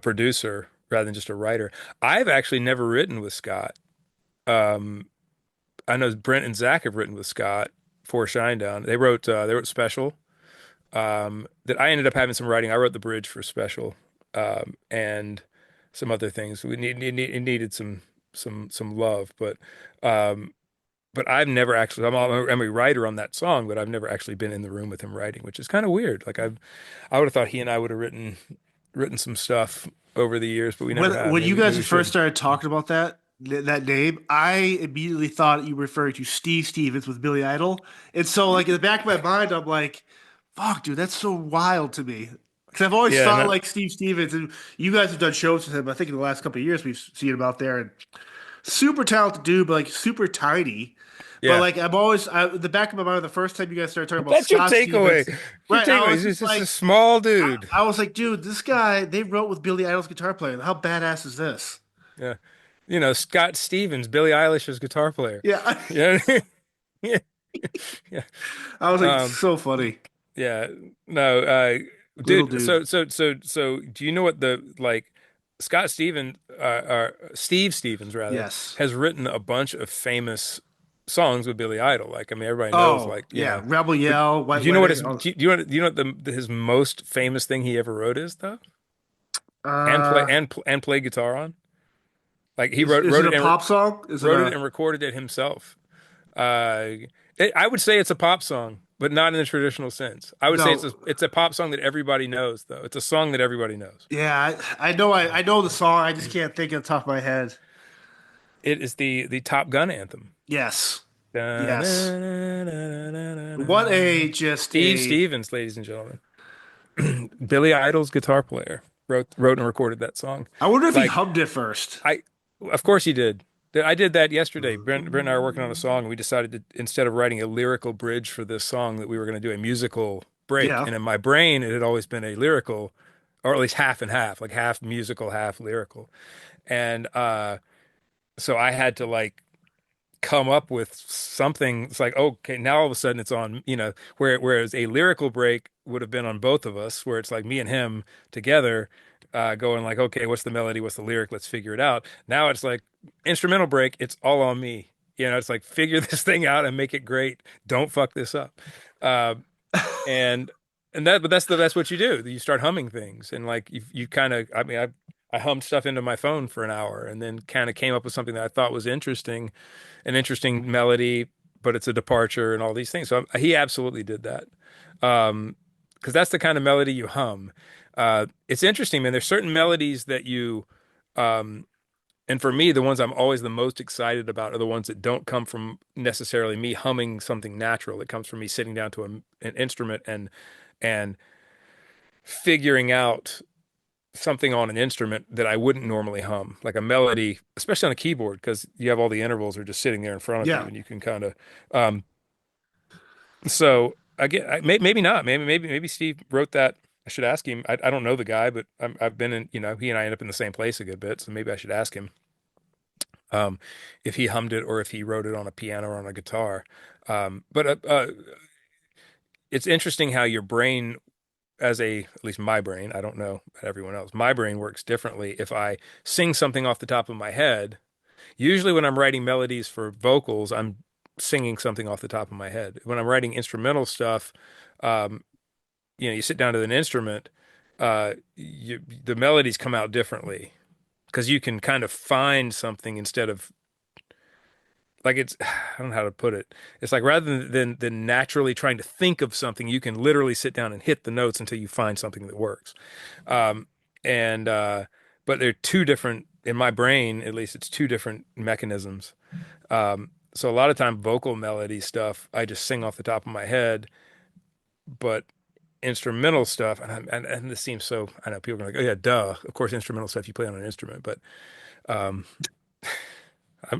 producer rather than just a writer. I've actually never written with Scott. Um, I know Brent and Zach have written with Scott for Shinedown. They wrote Special. That I ended up having some writing. I wrote the bridge for Special, and some other things. It needed some love, um, but I've never actually. I'm a writer on that song, but I've never actually been in the room with him writing, which is kind of weird. Like I would have thought he and I would have written some stuff over the years, but we never have. When you Maybe guys we first should. started talking about that name, I immediately thought you were referring to Steve Stevens with Billy Idol, and so like in the back of my mind, I'm like, "Fuck, dude, that's so wild to me." Because I've always Yeah, thought no, like Steve Stevens, and you guys have done shows with him. I think in the last couple of years we've seen him out there, and super talented dude, but like super tiny. But yeah. like the back of my mind, the first time you guys started talking about That's your Scott takeaway. Stevens, Your right? I takeaway was is just just a like, small dude. I was like, dude, this guy they wrote with Billy Idol's guitar player. How badass is this? Yeah. Scott Stevens, Billie Eilish's guitar player. Yeah, Yeah. Yeah. Yeah. I was like, Um, so funny, yeah. No, little dude, dude. so do you know what the like Scott Stevens or Steve Stevens rather Yes. has written a bunch of famous songs with Billy Idol. Like I mean everybody knows Oh like, yeah, Rebel but Yell, White do you know what Wedding. his do you know what his most famous thing he ever wrote is though? And play Uh, and play guitar on? Like he is wrote it a it pop song? Is it wrote it a and recorded it himself. I would say it's a pop song, but not in the traditional sense. I would say no? it's a pop song that everybody knows, though. It's a song that everybody knows. Yeah, I know the song. I just can't think of the top of my head. It is the Top Gun anthem. Yes, yes. What Da-na-na-na-na-na-na. a just Steve a. Stevens, ladies and gentlemen, Billy Idol's guitar player, wrote and recorded that song. I wonder if he Like hummed it first. I, of course he did. I did that yesterday. Brent and I were working on a song, and we decided to, instead of writing a lyrical bridge for this song, that we were going to do a musical break. Yeah. And in my brain, it had always been a lyrical, or at least half and half, like half musical, half lyrical. And so I had to like come up with something. It's like, okay, now all of a sudden it's on, whereas a lyrical break would have been on both of us, where it's like me and him together, going like, okay, what's the melody? What's the lyric? Let's figure it out. Now it's like instrumental break. It's all on me. It's like figure this thing out and make it great. Don't fuck this up. Uh, and but that's what you do. You start humming things, and like you kind of, I mean, I hummed stuff into my phone for an hour, and then kind of came up with something that I thought was interesting, an interesting melody, but it's a departure and all these things. So he absolutely did that. Because that's the kind of melody you hum. It's interesting, man. There's certain melodies that um, and for me, the ones I'm always the most excited about are the ones that don't come from necessarily me humming something natural. It comes from me sitting down to an instrument and figuring out something on an instrument that I wouldn't normally hum, like a melody, especially on a keyboard, because you have all the intervals are just sitting there in front of you, Yeah. and you can kind of. Um, so again, maybe not. Maybe Steve wrote that. I should ask him. I don't know the guy, but I've been in. He and I end up in the same place a good bit, so maybe I should ask him if he hummed it or if he wrote it on a piano or on a guitar. But it's interesting how your brain at least my brain, I don't know about everyone else, my brain works differently if I sing something off the top of my head. Usually, when I'm writing melodies for vocals, I'm singing something off the top of my head. When I'm writing instrumental stuff, um, you sit down to an instrument, the melodies come out differently because you can kind of find something instead of like I don't know how to put it. It's like rather than naturally trying to think of something, you can literally sit down and hit the notes until you find something that works. Um, and but they're two different in my brain, at least it's two different mechanisms. So a lot of time vocal melody stuff, I just sing off the top of my head, but instrumental stuff, and this seems so, I know people are like, oh yeah, duh. Of course, instrumental stuff you play on an instrument, but um,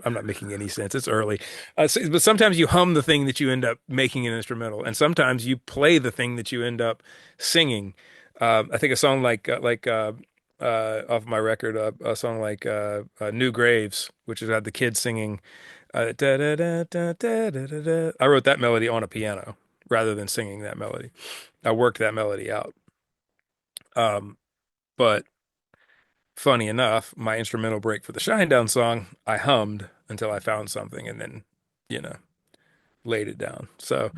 I'm not making any sense. It's early. But sometimes you hum the thing that you end up making an instrumental, and sometimes you play the thing that you end up singing. I think a song off my record, a song like New Graves, which has had the kids singing. Da, da, da, da, da, da, da, da. I wrote that melody on a piano rather than singing that melody. I worked that melody out. Um, but funny enough, my instrumental break for the Shinedown song, I hummed until I found something and then, you know, laid it down. So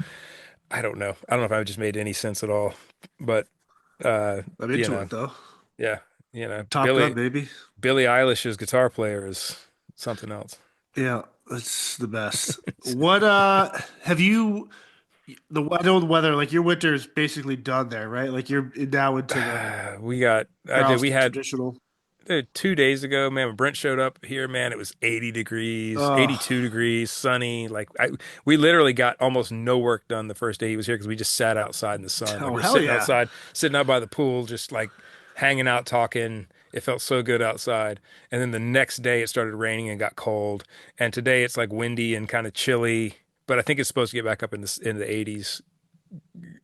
I don't know. I don't know if I just made any sense at all, but uh, I'm you into know, it though. yeah, Top Gun, baby. Billie Eilish's guitar player is something else. Yeah, that's the best. What have you I know the weather, like your winter is basically done there, right? Like you're now into the We Charleston had traditional. 2 days ago, man, when Brent showed up here, man, it was 80 degrees, Oh, 82 degrees, sunny. We literally got almost no work done the first day he was here because we just sat outside in the sun. Like oh we're hell sitting yeah. outside, sitting out by the pool, just like hanging out, talking. It felt so good outside. And then the next day it started raining and got cold. And today it's like windy and kind of chilly, but I think it's supposed to get back up in the 80s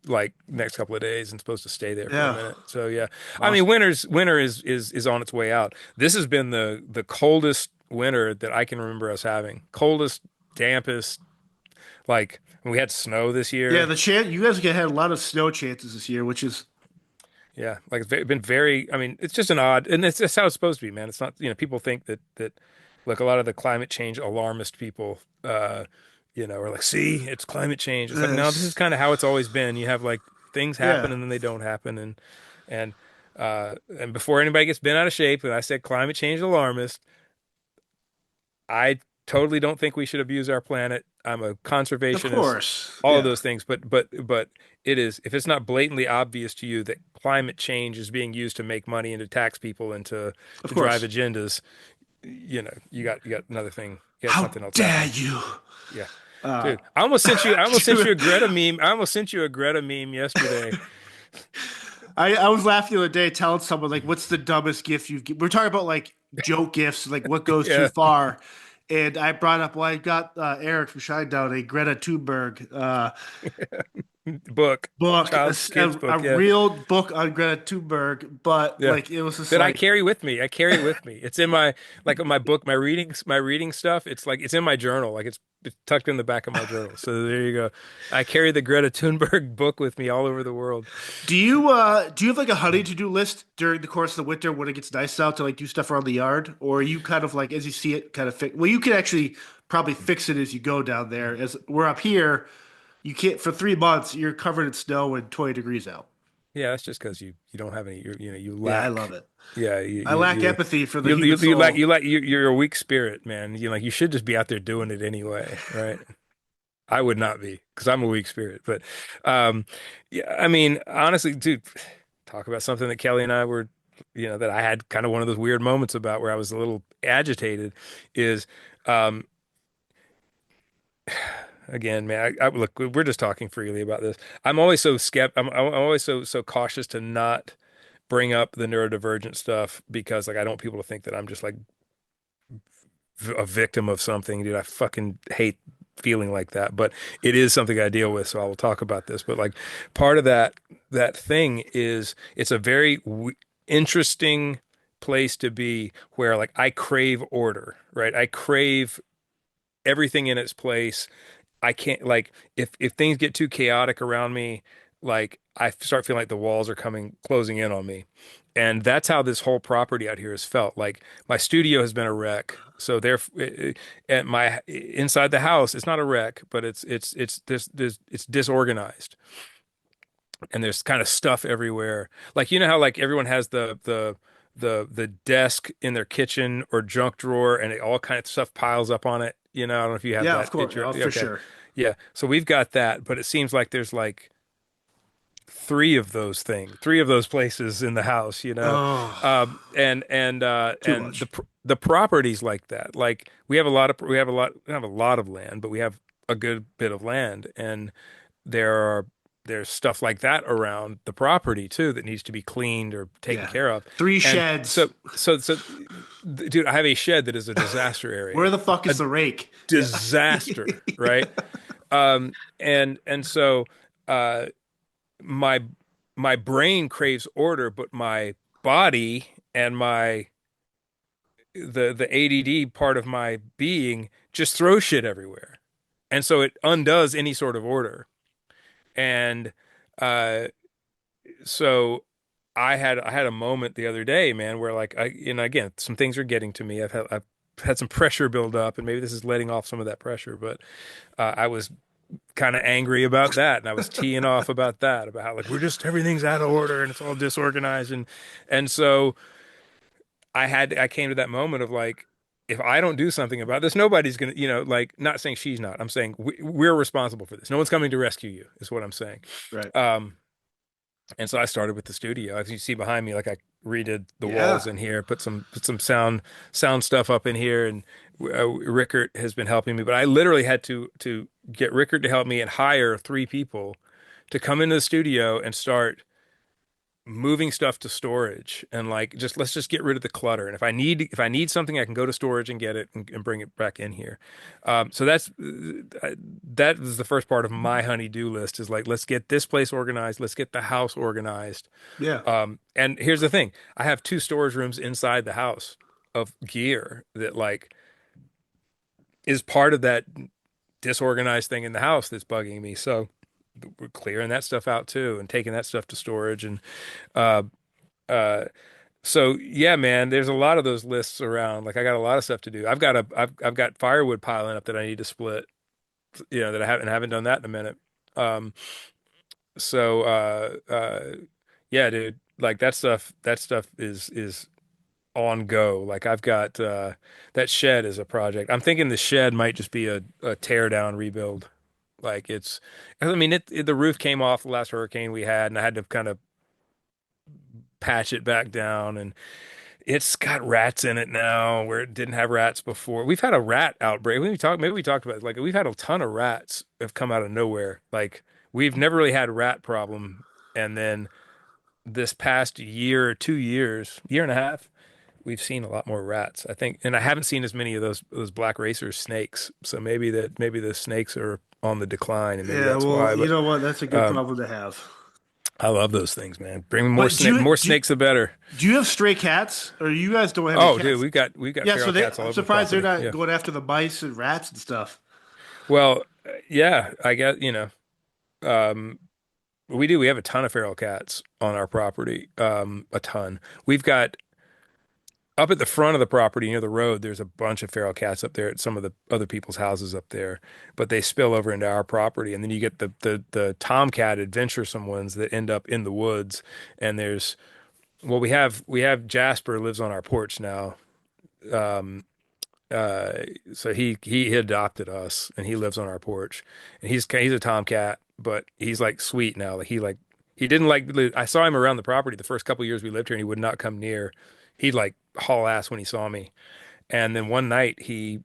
like next couple of days and supposed to stay there for a Yeah. minute. So yeah, I mean, Awesome. winter is on its way out. This has been the coldest winter that I can remember us having. Coldest, dampest. Like we had snow this Yeah, year. the chance you guys had a lot of snow chances this year, which is Yeah, like been very. I mean, it's just an odd, and it's just how it's supposed to be, man. It's not. People think that like a lot of the climate change alarmist people, are like, see, it's climate change. It's like, no, this is this. kind of how it's always been. You have like things happen Yeah. and then they don't happen, and before anybody gets bent out of shape, and I said climate change alarmist, I totally don't think we should abuse our planet. I'm a Of conservationist, course. all of Yeah. those things. But it is if it's not blatantly obvious to you that climate change is being used to make money and to tax people and Of to drive course. agendas, you got another thing. You got How something else dare happening. you? Yeah. Uh Dude, I almost sent you dude, a Greta meme. I almost sent you a Greta meme yesterday. I was laughing the other day telling someone like what's the dumbest gift you've we're talking about like joke gifts, like what goes too Yeah. far. And I brought up, well, I got Eric from Shinedown a Greta Thunberg Book. book, Child's kids a book. Yeah. real book on Greta Thunberg, but Yeah. like it was just That I like, carry with me. I carry it with me. It's in my book, my reading stuff. It's like it's in my journal. Like it's tucked in the back of my journal. So there you go. I carry the Greta Thunberg book with me all over the world. do you have like a honey to do list during the course of the winter when it gets nice out to like do stuff around the yard, or are you kind of like as you see it kind of fix? Well, you can actually probably fix it as you go down there. As we're up here, you can't for 3 months. You're covered in snow and 20 degrees out. Yeah, that's just because you don't have any. You Yeah, I love lack. it. Yeah, I lack empathy for the human you lack soul. you're a weak spirit, man. You're a weak spirit, man. You're like you should just be out there doing it anyway, right? I would not be because I'm a weak spirit. But yeah, I mean, honestly, dude, talk about something that Kelly and I were, that I had kind of one of those weird moments about where I was a little agitated is, um, again, man, look, we're just talking freely about this. I'm always so I'm always so cautious to not bring up the neurodivergent stuff because like I don't want people to think that I'm just like a victim of something, dude. I fucking hate feeling like that, but it is something I deal with, so I will talk about this. But like part of that thing is it's a very interesting place to be where like I crave order, right? I crave everything in its place. I can't like if things get too chaotic around me, like I start feeling like the walls are closing in on me. And that's how this whole property out here has felt. Like my studio has been a wreck. So there at my inside the house, it's not a wreck, but it's disorganized. And there's kind of stuff everywhere. Like you know how like everyone has the desk in their kitchen or junk drawer and all kind of stuff piles up on it. I don't know if you have Yeah, of that at course, your for okay. sure. Yeah. So we've got that, but it seems like there's like three of those places in the house. Oh, too And much. the properties like that. Like we have a lot of land, but we have a good bit of land and there are there's stuff like that around the property too that needs to be cleaned or taken Yeah, care of. three And sheds. dude, I have a shed that is a disaster Where area. the fuck A is the rake? Yeah. disaster, right? And so uh my my brain craves order, but my body and my the ADD part of my being just throws shit everywhere. And so it undoes any sort of order. And uh so I had a moment the other day, man, where like again, some things are getting to me. I've had some pressure build up and maybe this is letting off some of that pressure, but I was kind of angry about that and I was teeing off about that about how like we're just everything's out of order and it's all disorganized and so I came to that moment of like if I don't do something about this nobody's gonna like not saying she's not I'm saying we're responsible for this, no one's coming to rescue you is what I'm saying. Right. um and so I started with the studio as you see behind me, like I redid the walls Yeah. in here, put some sound stuff up in here, and Rickert has been helping me. But I literally had to get Rickert to help me and hire three people to come into the studio and start moving stuff to storage and like just let's just get rid of the clutter. And if I need something, I can go to storage and get it and bring it back in here. So that was the first part of my honey-do list is like let's get this place organized, let's get the house organized. Yeah. And here's the thing, I have two storage rooms inside the house of gear that like is part of that disorganized thing in the house that's bugging me. So we're clearing that stuff out too and taking that stuff to storage and uh uh so yeah, man, there's a lot of those lists around. Like I got a lot of stuff to do. I've got firewood piling up that I need to split, that I haven't done that in a minute. Um so yeah, dude, like that stuff is on go. Like I've got that shed is a project. I'm thinking the shed might just be a tear down rebuild. Like I mean the roof came off the last hurricane we had and I had to kind of patch it back down and it's got rats in it now where it didn't have rats before. We've had a rat outbreak. Maybe we talked about it. Like we've had a ton of rats have come out of nowhere. Like we've never really had a rat problem. And then this past year or 2 years, year and a half, we've seen a lot more rats, I think. And I haven't seen as many of those black racer snakes. So maybe the snakes are on the decline and maybe Yeah. that's Well, why. you But know what? That's a good um, problem to have. I love those things, man. Bring more But more snakes the better. do you have stray cats, or you guys don't have any Oh, dude, cats? we've got Yeah. So feral they, cats all I'm over the surprised they're property. not Yeah. going after the mice and rats and stuff. Well, yeah, I guess, um, we do. We have a ton of feral cats on our property. A ton. We've got up at the front of the property near the road, there's a bunch of feral cats up there at some of the other people's houses up there, but they spill over into our property. And then you get the tomcat adventuresome ones that end up in the woods. And we have Jasper lives on our porch now. uh, so he adopted us, and he lives on our porch, and he's a tomcat, but he's like sweet now. He didn't like. I saw him around the property the first couple years we lived here, and he would not come near. He'd like haul ass when he saw me, and then one night he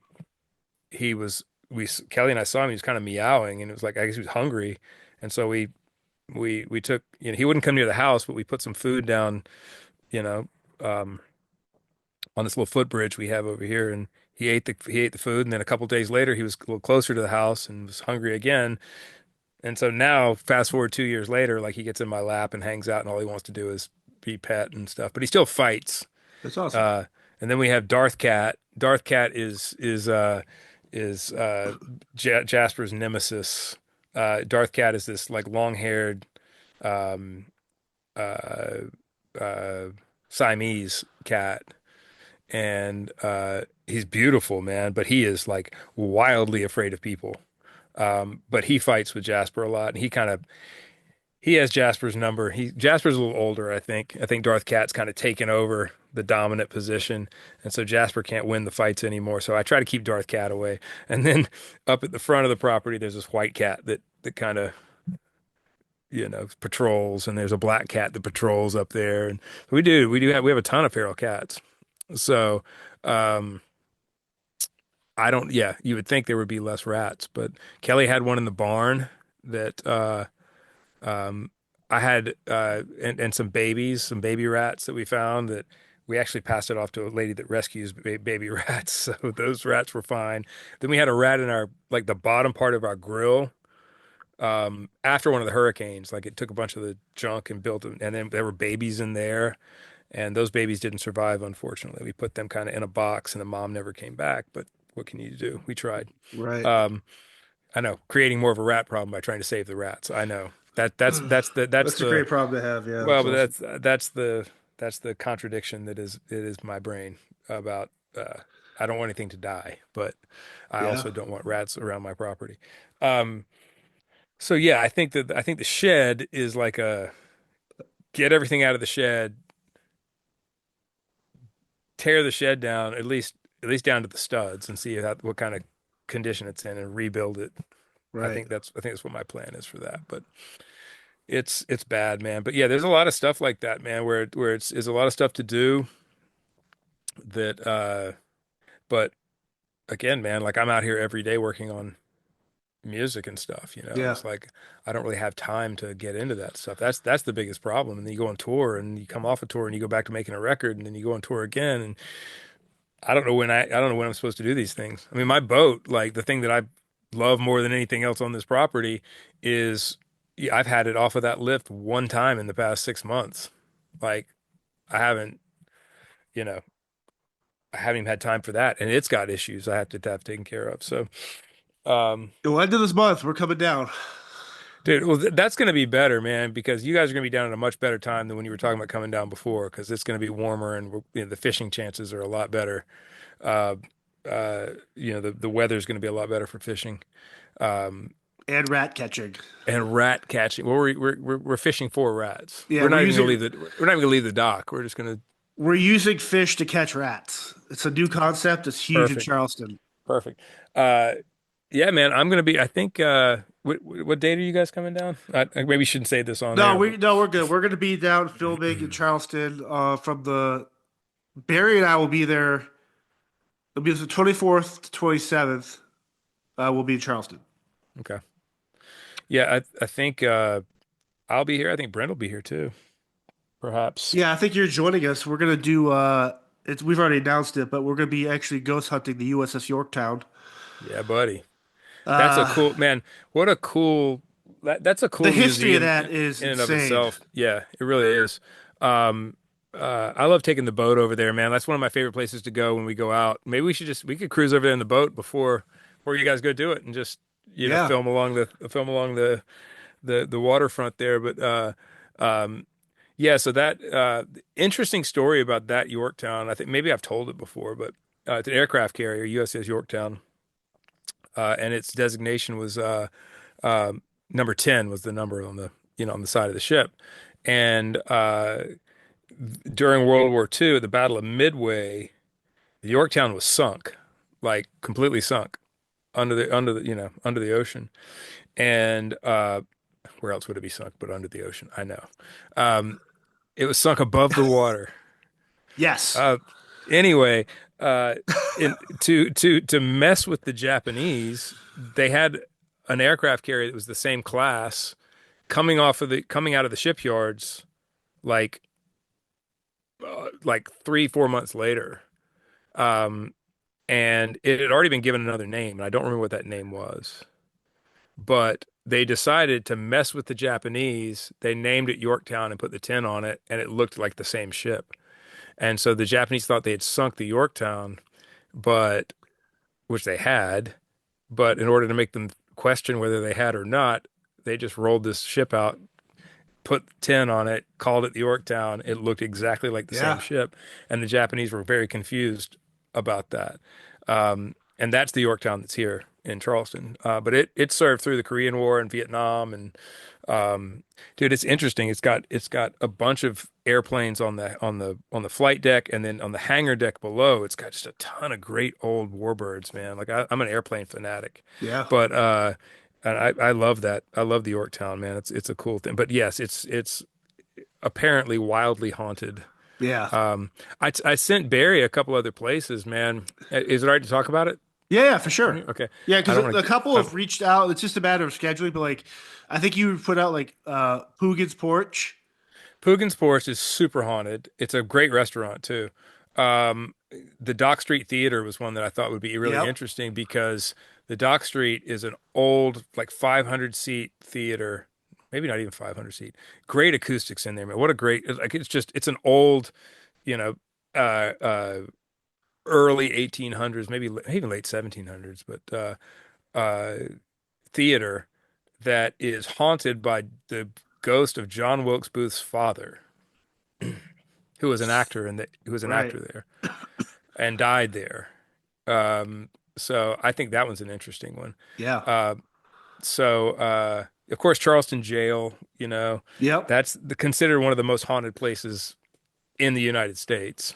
was we Kelly and I saw him. He was kind of meowing, and it was like I guess he was hungry, and so we took, he wouldn't come near the house, but we put some food down, you know, um, on this little footbridge we have over here, and he ate the food, and then a couple days later he was a little closer to the house and was hungry again, and so now fast forward 2 years later, like he gets in my lap and hangs out, and all he wants to do is be pet and stuff, but he still fights. That's awesome. Uh, and then we have Darth Cat. Darth Cat is Jasper's nemesis. Darth Cat is this like long-haired um, uh, uh, Siamese cat, and he's beautiful, man. But he is like wildly afraid of people. But he fights with Jasper a lot, and he has Jasper's number. Jasper's a little older, I think. I think Darth Cat's kind of taken over the dominant position, and so Jasper can't win the fights anymore. So I try to keep Darth Cat away. And then up at the front of the property, there's this white cat that kind of patrols, and there's a black cat that patrols up there, and we have a ton of feral cats. So um, I don't, yeah, you would think there would be less rats, but Kelly had one in the barn that Um, I had and some babies, some baby rats that we found that we actually passed it off to a lady that rescues baby rats. So those rats were fine. Then we had a rat in our like the bottom part of our grill after one of the hurricanes. Like it took a bunch of the junk and built them, and then there were babies in there, and those babies didn't survive, unfortunately. We put them kind of in a box, and the mom never came back. But what can you do? We tried. Right. Um, I know, creating more of a rat problem by trying to save the rats. I know. That's That's a the great problem to have. Yeah, well, that's but awesome. that's the contradiction that is my brain about I don't want anything to die, but I Yeah. also don't want rats around my property. Um, so yeah, I think the shed is like a get everything out of the shed, tear the shed down at least down to the studs, and see what kind of condition it's in, and rebuild it. Right. I think that's what my plan is for that. But it's bad, man. But yeah, there's a lot of stuff like that, man, where it's a lot of stuff to do that but again, man, like I'm out here every day working on music and stuff, Yeah. It's like I don't really have time to get into that stuff. That's the biggest problem. And then you go on tour, and you come off a tour, and you go back to making a record, and then you go on tour again, and I don't know when I'm supposed to do these things. I mean, my boat, like the thing that I love more than anything else on this property is yeah, I've had it off of that lift one time in the past 6 months. Like I haven't, you know, I haven't even had time for that, and it's got issues I have taken care of. So, Well, end of this month, we're coming down. dude, well, that's going to be better, man, because you guys are going to be down at a much better time than when you were talking about coming down before, because it's going to be warmer, and the fishing chances are a lot better. Uh, the weather's going to be a lot better for fishing. Um, And rat catching. and rat catching. Well, we're fishing for rats. Yeah, we're using We're not even going to leave the dock. We're just going to we're using fish to catch rats. It's a new concept. It's huge in perfect, Charleston. perfect. Uh, yeah, man, I'm going to be. I think. What date are you guys coming down? I maybe shouldn't say this on No, air, but we're good. We're gonna be down filming in Charleston. From the Barry and I will be there. It'll be the 24th to 27th. We'll be in Charleston. okay. Yeah, I think I'll be here. I think Brent will be here too, perhaps. Yeah, I think you're joining us. We're gonna do. It's we've already announced it, but we're gonna be actually ghost hunting the USS Yorktown. Yeah, buddy. That's a Uh, cool man. What a cool that's a the cool history of museum that is in and of insane. itself. Yeah, it really is. Um, I love taking the boat over there, man. That's one of my favorite places to go when we go out. Maybe we could cruise over there in the boat before you guys go do it, and just Yeah. film along the waterfront there. But um, yeah, so that interesting story about that Yorktown. I think maybe I've told it before, but it's an aircraft carrier, USS Yorktown, and its designation was number 10 was the number on the side of the ship. And during World War II, the Battle of Midway, the Yorktown was sunk. like completely sunk under the ocean. And where else would it be sunk but under the ocean? I know. Um, it was sunk above the water. Yes. Uh, anyway, uh, to mess with the Japanese, they had an aircraft carrier that was the same class coming out of the shipyards like 3 4 months later. Um, and it had already been given another name, and I don't remember what that name was. But they decided to mess with the Japanese. They named it Yorktown and put the 10 on it, and it looked like the same ship. And so the Japanese thought they had sunk the Yorktown, but which they had, but in order to make them question whether they had or not, they just rolled this ship out, put 10 on it, called it the Yorktown. It looked exactly like the same Yeah. ship, and the Japanese were very confused about that. And that's the Yorktown that's here in Charleston. But it served through the Korean War and Vietnam, and dude, it's interesting. It's got a bunch of airplanes on the flight deck, and then on the hangar deck below, it's got just a ton of great old warbirds, man. Like I'm an airplane fanatic, Yeah. but and I love that. I love the Yorktown, man. It's a cool thing. But yes, it's apparently wildly haunted. Yeah. Um, I sent Barry a couple other places, man. Is it all right to talk about it Yeah, yeah, for on sure. here? Okay. Yeah, I because don't a want couple to. have reached out. It's just a matter of scheduling, but like I think you put out like Poogan's Porch. Poogan's Porch is super haunted. It's a great restaurant too. Um, the Dock Street Theater was one that I thought would be really Yep. interesting because the Dock Street is an old, like 500 seat theater, maybe not even 500 seat. Great acoustics in there, man. What a great, like it's an old, you know, uh, uh, early 1800s, maybe even late 1700s, but theater that is haunted by the ghost of John Wilkes Booth's father, who was an Right. actor there and died there. So I think that one's an interesting one. Yeah. Uh, of course, Charleston Jail, Yep. considered one of the most haunted places in the United States.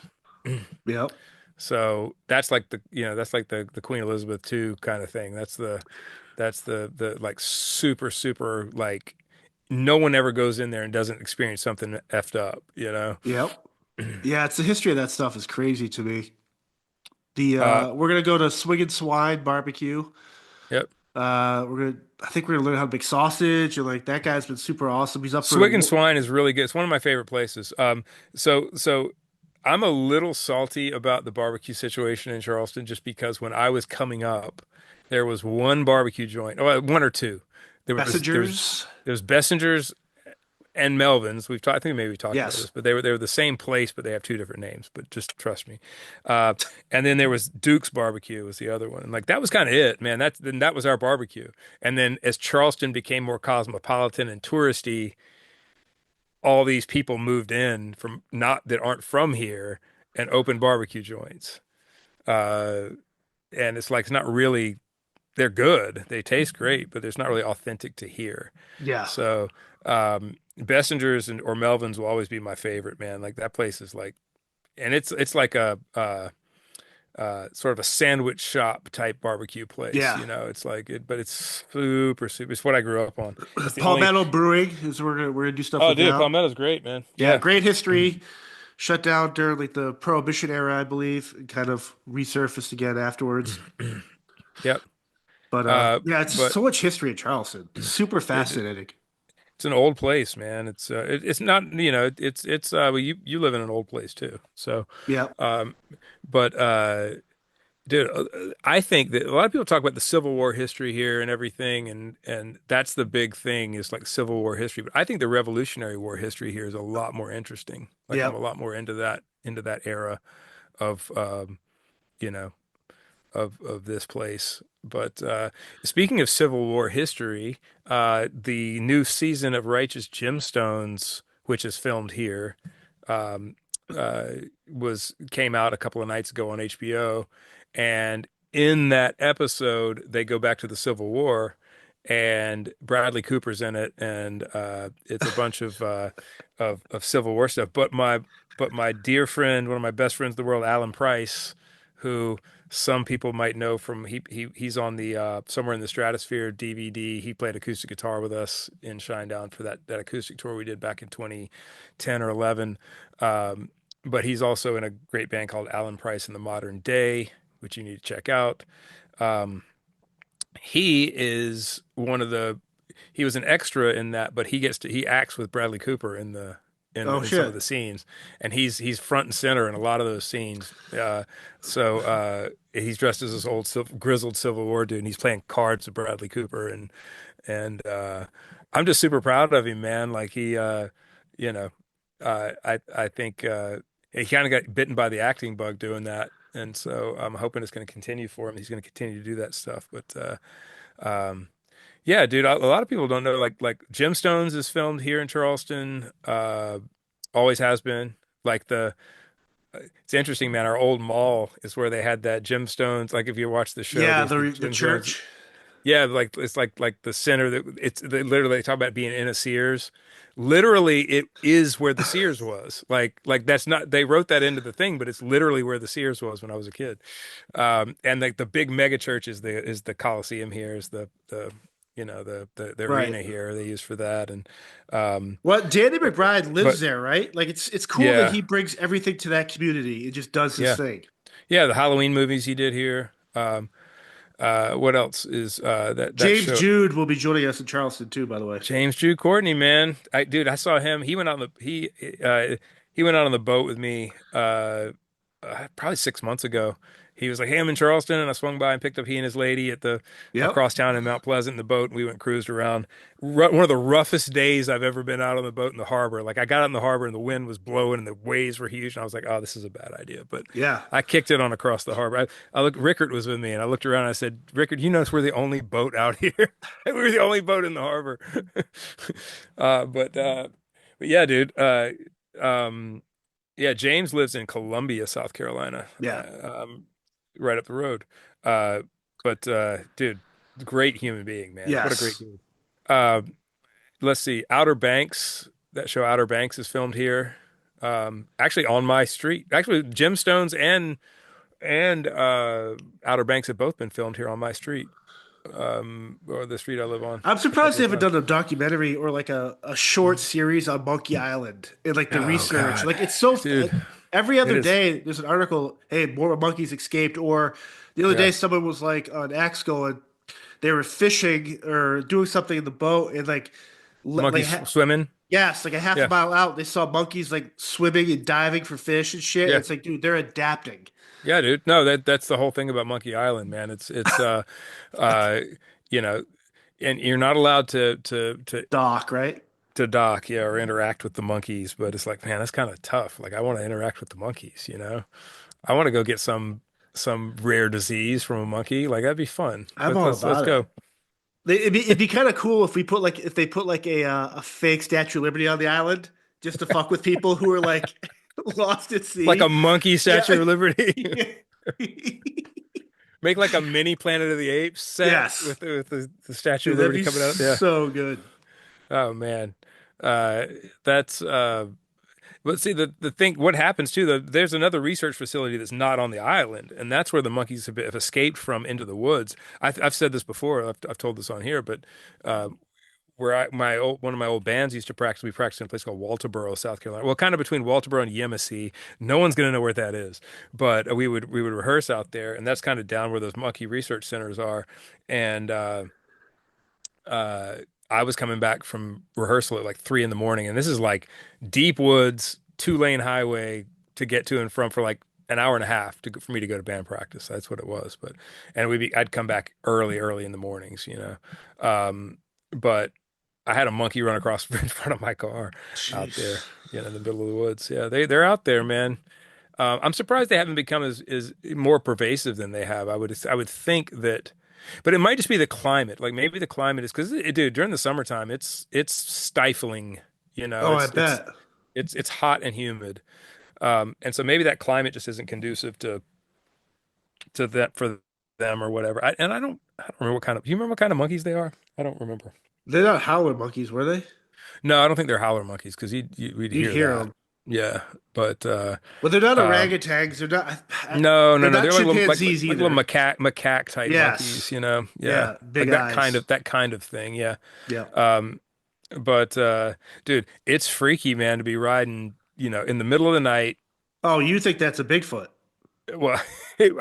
Yep. So that's like the Queen Elizabeth II kind of thing. That's the like super super like no one ever goes in there and doesn't experience something effed up. Yep. Yeah, it's the history of that stuff is crazy to me. The Uh, we're gonna go to Swig and Swine Barbecue. yep. I think we're gonna learn how to make sausage, and like that guy's been super awesome. He's up for Swig and Swine is really good. It's one of my favorite places. So I'm a little salty about the barbecue situation in Charleston just because when I was coming up, there was one barbecue joint, oh, one or two. There was there was messengers. there was Bessinger's and Melvin's. We've talked, I think maybe we talked about Yes. this, but they were the same place, but they have two different names. But just trust me. Uh, and then there was Duke's Barbecue was the other one, and like that was kind of it, man. That was our barbecue. And then as Charleston became more cosmopolitan and touristy, all these people moved in from not that aren't from here and opened barbecue joints. Uh, and it's not really they're good. They taste great, but it's not really authentic to here. Yeah. So Bessinger's or Melvin's will always be my favorite, man. Like that place is like, and it's like a sort of a sandwich shop type barbecue place. Yeah. It's like it, but it's super super. It's what I grew up on. That's the only. Palmetto Brewing is we're gonna do stuff Oh, with dude, now. Palmetto's great, man. Yeah, Yeah. great history. Shut down during like the Prohibition era, I believe, and kind of resurfaced again afterwards. Yep. But yeah, it's just But so much history in Charleston. Super it, fascinating. it's an old place, man. It's not, it's well, you live in an old place too. So, Yeah. um, but dude, I think that a lot of people talk about the Civil War history here and everything, and that's the big thing is like Civil War history. But I think the Revolutionary War history here is a lot more interesting. Like I'm Yeah. a lot more into that era of you know of this place. But speaking of Civil War history, the new season of Righteous Gemstones, which is filmed here, um, uh, was came out a couple of nights ago on HBO, and in that episode, they go back to the Civil War, and Bradley Cooper's in it, and it's a bunch of Civil War stuff. But my dear friend, one of my best friends in the world, Alan Price, who some people might know from he's on the Somewhere in the Stratosphere DVD. He played acoustic guitar with us in Shinedown for that acoustic tour we did back in 2010 or 11. Um, but he's also in a great band called Alan Price in the Modern Day, which you need to check out. Um, he is one of the he was an extra in that, but he acts with Bradley Cooper in the Oh in some of shit. the scenes, and he's front and center in a lot of those scenes. He's dressed as this old grizzled Civil War dude, and he's playing cards with Bradley Cooper, and I'm just super proud of him, man. Like you know, I think he kind of got bitten by the acting bug doing that. And so I'm hoping it's going to continue for him. He's going to continue to do that stuff. Um, yeah, dude, a lot of people don't know like Gemstones is filmed here in Charleston. Always has been. Like it's interesting, man. Our old mall is where they had that Gemstones. Like if you watch the show, Yeah, they see the Gemstones. church. Yeah, like it's like the center that they literally talk about being in a Sears. Literally, it is where the Sears was. Like that's not they wrote that into the thing, but it's literally where the Sears was when I was a kid. And like the big mega church is the Coliseum here, is the the Right. arena here they use for that. And um Well, Danny McBride lives but there, right? Like it's cool that yeah, he brings everything to that community. It just does his yeah. thing. Yeah, the Halloween movies he did here. What else is that James show? Jude will be joining us in Charleston too, by the way. James Drew Courtney, man. I saw him. He went out on the boat with me probably 6 months ago. He was like, "Hey, I'm in Charleston," and I swung by and picked up he and his lady at the Yep. across town in Mount Pleasant in the boat, and we went cruised around. One of the roughest days I've ever been out on the boat in the harbor. Like I got out in the harbor and the wind was blowing and the waves were huge, and I was like, "Oh, this is a bad idea." But Yeah. I kicked it on across the harbor. I looked. Rickard was with me, and I looked around. And I said, "Rickard, you notice we're the only boat out here. We're the only boat in the harbor." uh, but uh, but yeah, dude. Um, yeah, James lives in Columbia, South Carolina, Yeah. right up the road. Dude, great human being, man. What a great Yes. dude. Uh, let's see, Outer Banks. That show Outer Banks is filmed here. Actually on my street. Actually, Gemstones and Outer Banks have both been filmed here on my street, or the street I live on I'm a surprised couple they of haven't times. done a documentary or like a short series on Monkey Island and like the Oh research. God, Like it's so dude, every it other is. day there's an article, hey, more monkeys escaped, or the other Yeah, day someone was like on X going, they were fishing or doing something in the boat and like monkeys swimming. yes, like a half a Yeah, mile out, they saw monkeys like swimming and diving for fish and shit. yeah, It's like, dude, they're adapting. yeah, dude. No, that's the whole thing about Monkey Island, man. Uh, you know, and you're not allowed Doc, right? to dock, yeah, or interact with the monkeys. But it's like, man, that's kind of tough. Like, I want to interact with the monkeys, you know. I want to go get some rare disease from a monkey. Like that'd be fun. I'm all Let's about it. go. It'd be kind of cool if we put like if they put like a fake Statue of Liberty on the island just to fuck with people who are like lost at Like a sea. monkey Yeah. Statue of Liberty. Make like a mini Planet of the Apes set Yes. with the Statue Dude, of that'd Liberty be coming out. Yeah. so good. Oh man. Uh that's but see the thing what happens too there's another research facility that's not on the island, and that's where the monkeys have escaped from into the woods. I've said this before. I've told this on here, but uh where one of my old bands used to practice, we practiced in a place called Walterboro, South Carolina. Well, kind of between Walterboro and Yemassee. No one's gonna know where that is, but we would rehearse out there, and that's kind of down where those monkey research centers are. And uh, I was coming back from rehearsal at like 3 in the morning, and this is like deep woods, 2-lane highway to get to and from for like an hour and a half for me to go to band practice. That's what it was. I'd come back early in the mornings, you know. But I had a monkey run across in front of my car out Jeez. there, in the middle of the woods. Yeah, they're out there, man. I'm surprised they haven't become as more pervasive than they have. I would think that, but it might just be the climate. Like maybe the climate is because, dude, during the summertime, it's stifling. Oh, I bet. It's hot and humid, and so maybe that climate just isn't conducive to that for them or whatever. I don't remember what kind of. Do you remember what kind of monkeys they are? I don't remember. They're not howler monkeys, were they? No, I don't think they're howler monkeys because we'd You'd hear hear that. them. Yeah, but Well, they're not um, orangutans. no, no, They're no. not They're chimpanzees like little either. macaque type monkeys, Yes. you know. Yeah, Yeah. Big like eyes. that kind of thing. Yeah. Yeah. Um, but dude, it's freaky, man, to be riding, in the middle of the night. Oh, you think that's a Bigfoot? Well,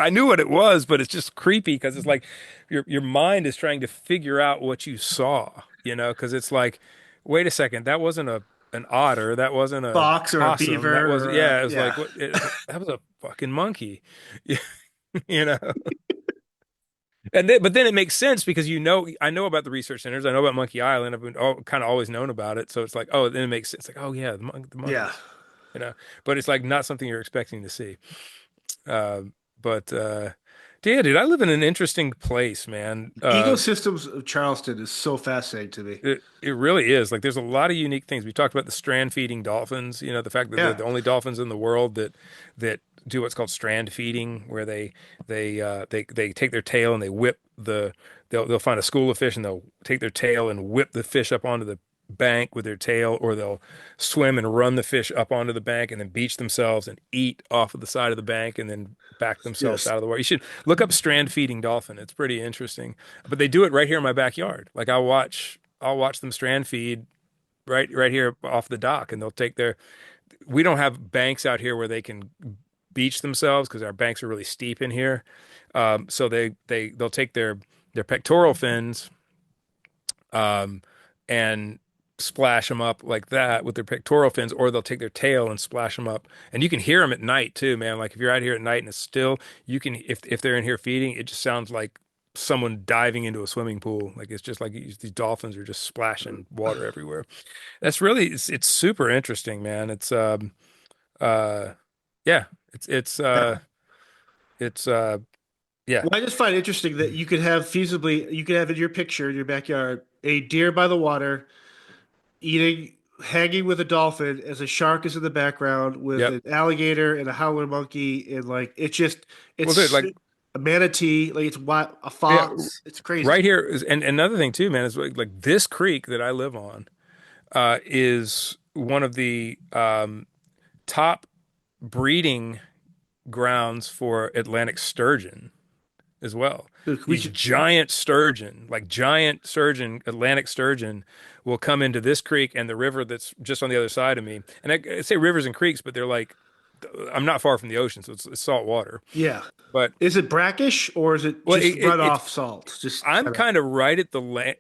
I knew what it was, but it's just creepy because it's like your mind is trying to figure out what you saw, because it's like, wait a second, that wasn't an otter, that wasn't a Fox or a possum, that beaver was or yeah, it was yeah. like what it was like, that was a fucking monkey, you know. But then it makes sense because I know about the research centers, I know about Monkey Island, I've been kind of always known about it, so it's like, oh, then it makes sense, like, oh yeah, the Yeah. monkeys, you know. But it's like not something you're expecting to see. Uh, but yeah, dude, I live in an interesting place, man. Ecosystems of Charleston is so fascinating to me. It really is. Like, there's a lot of unique things. We talked about the strand feeding dolphins. The fact that they're Yeah. the only dolphins in the world that do what's called strand feeding, where they take their tail and they whip they'll find a school of fish and they'll take their tail and whip the fish up onto the bank with their tail, or they'll swim and run the fish up onto the bank and then beach themselves and eat off of the side of the bank and then back themselves Yes. out of the water. You should look up strand feeding dolphin. It's pretty interesting. But they do it right here in my backyard. Like, I'll watch them strand feed right here off the dock, and they'll take their. We don't have banks out here where they can beach themselves because our banks are really steep in here. So they'll take their pectoral fins, um, and splash them up like that with their pectoral fins, or they'll take their tail and splash them up. And you can hear them at night too, man. Like, if you're out here at night and it's still, you can, if they're in here feeding, it just sounds like someone diving into a swimming pool. Like, it's just like these dolphins are just splashing water everywhere. That's really, it's super interesting, man. Uh, yeah, it's, it's, uh, Yeah. it's, yeah, Well, I just find it interesting that you could have in your picture in your backyard a deer by the water eating, hanging with a dolphin as a shark is in the background with yep. an alligator and a howler monkey and like Well, dude, like, a manatee, like it's what a yeah, fox. It's crazy. right here is, and another thing too, man, is like this creek that I live on, is one of the top breeding grounds for Atlantic sturgeon as well. Dude, we These should, giant sturgeon, like giant sturgeon, Atlantic sturgeon, will come into this creek and the river that's just on the other side of me. And I say rivers and creeks, but they're like, I'm not far from the ocean, so it's salt water. yeah. But Is it brackish or is it well, just it's runoff salt? Just I'm kind of. kind of right at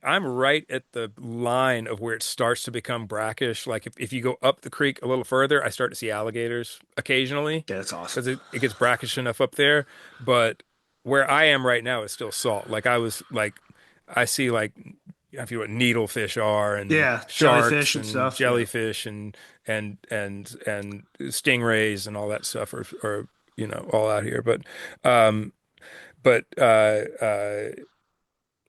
I'm right at the line of where it starts to become brackish. Like, if you go up the creek a little further, I start to see alligators occasionally Yeah, that's awesome. because it gets brackish enough up there. But where I am right now is still salt. Like, I see, like, if you know what needlefish are, and Yeah, jellyfish sharks and and stuff. Yeah. jellyfish and stingrays and all that stuff are all out here. Um but That's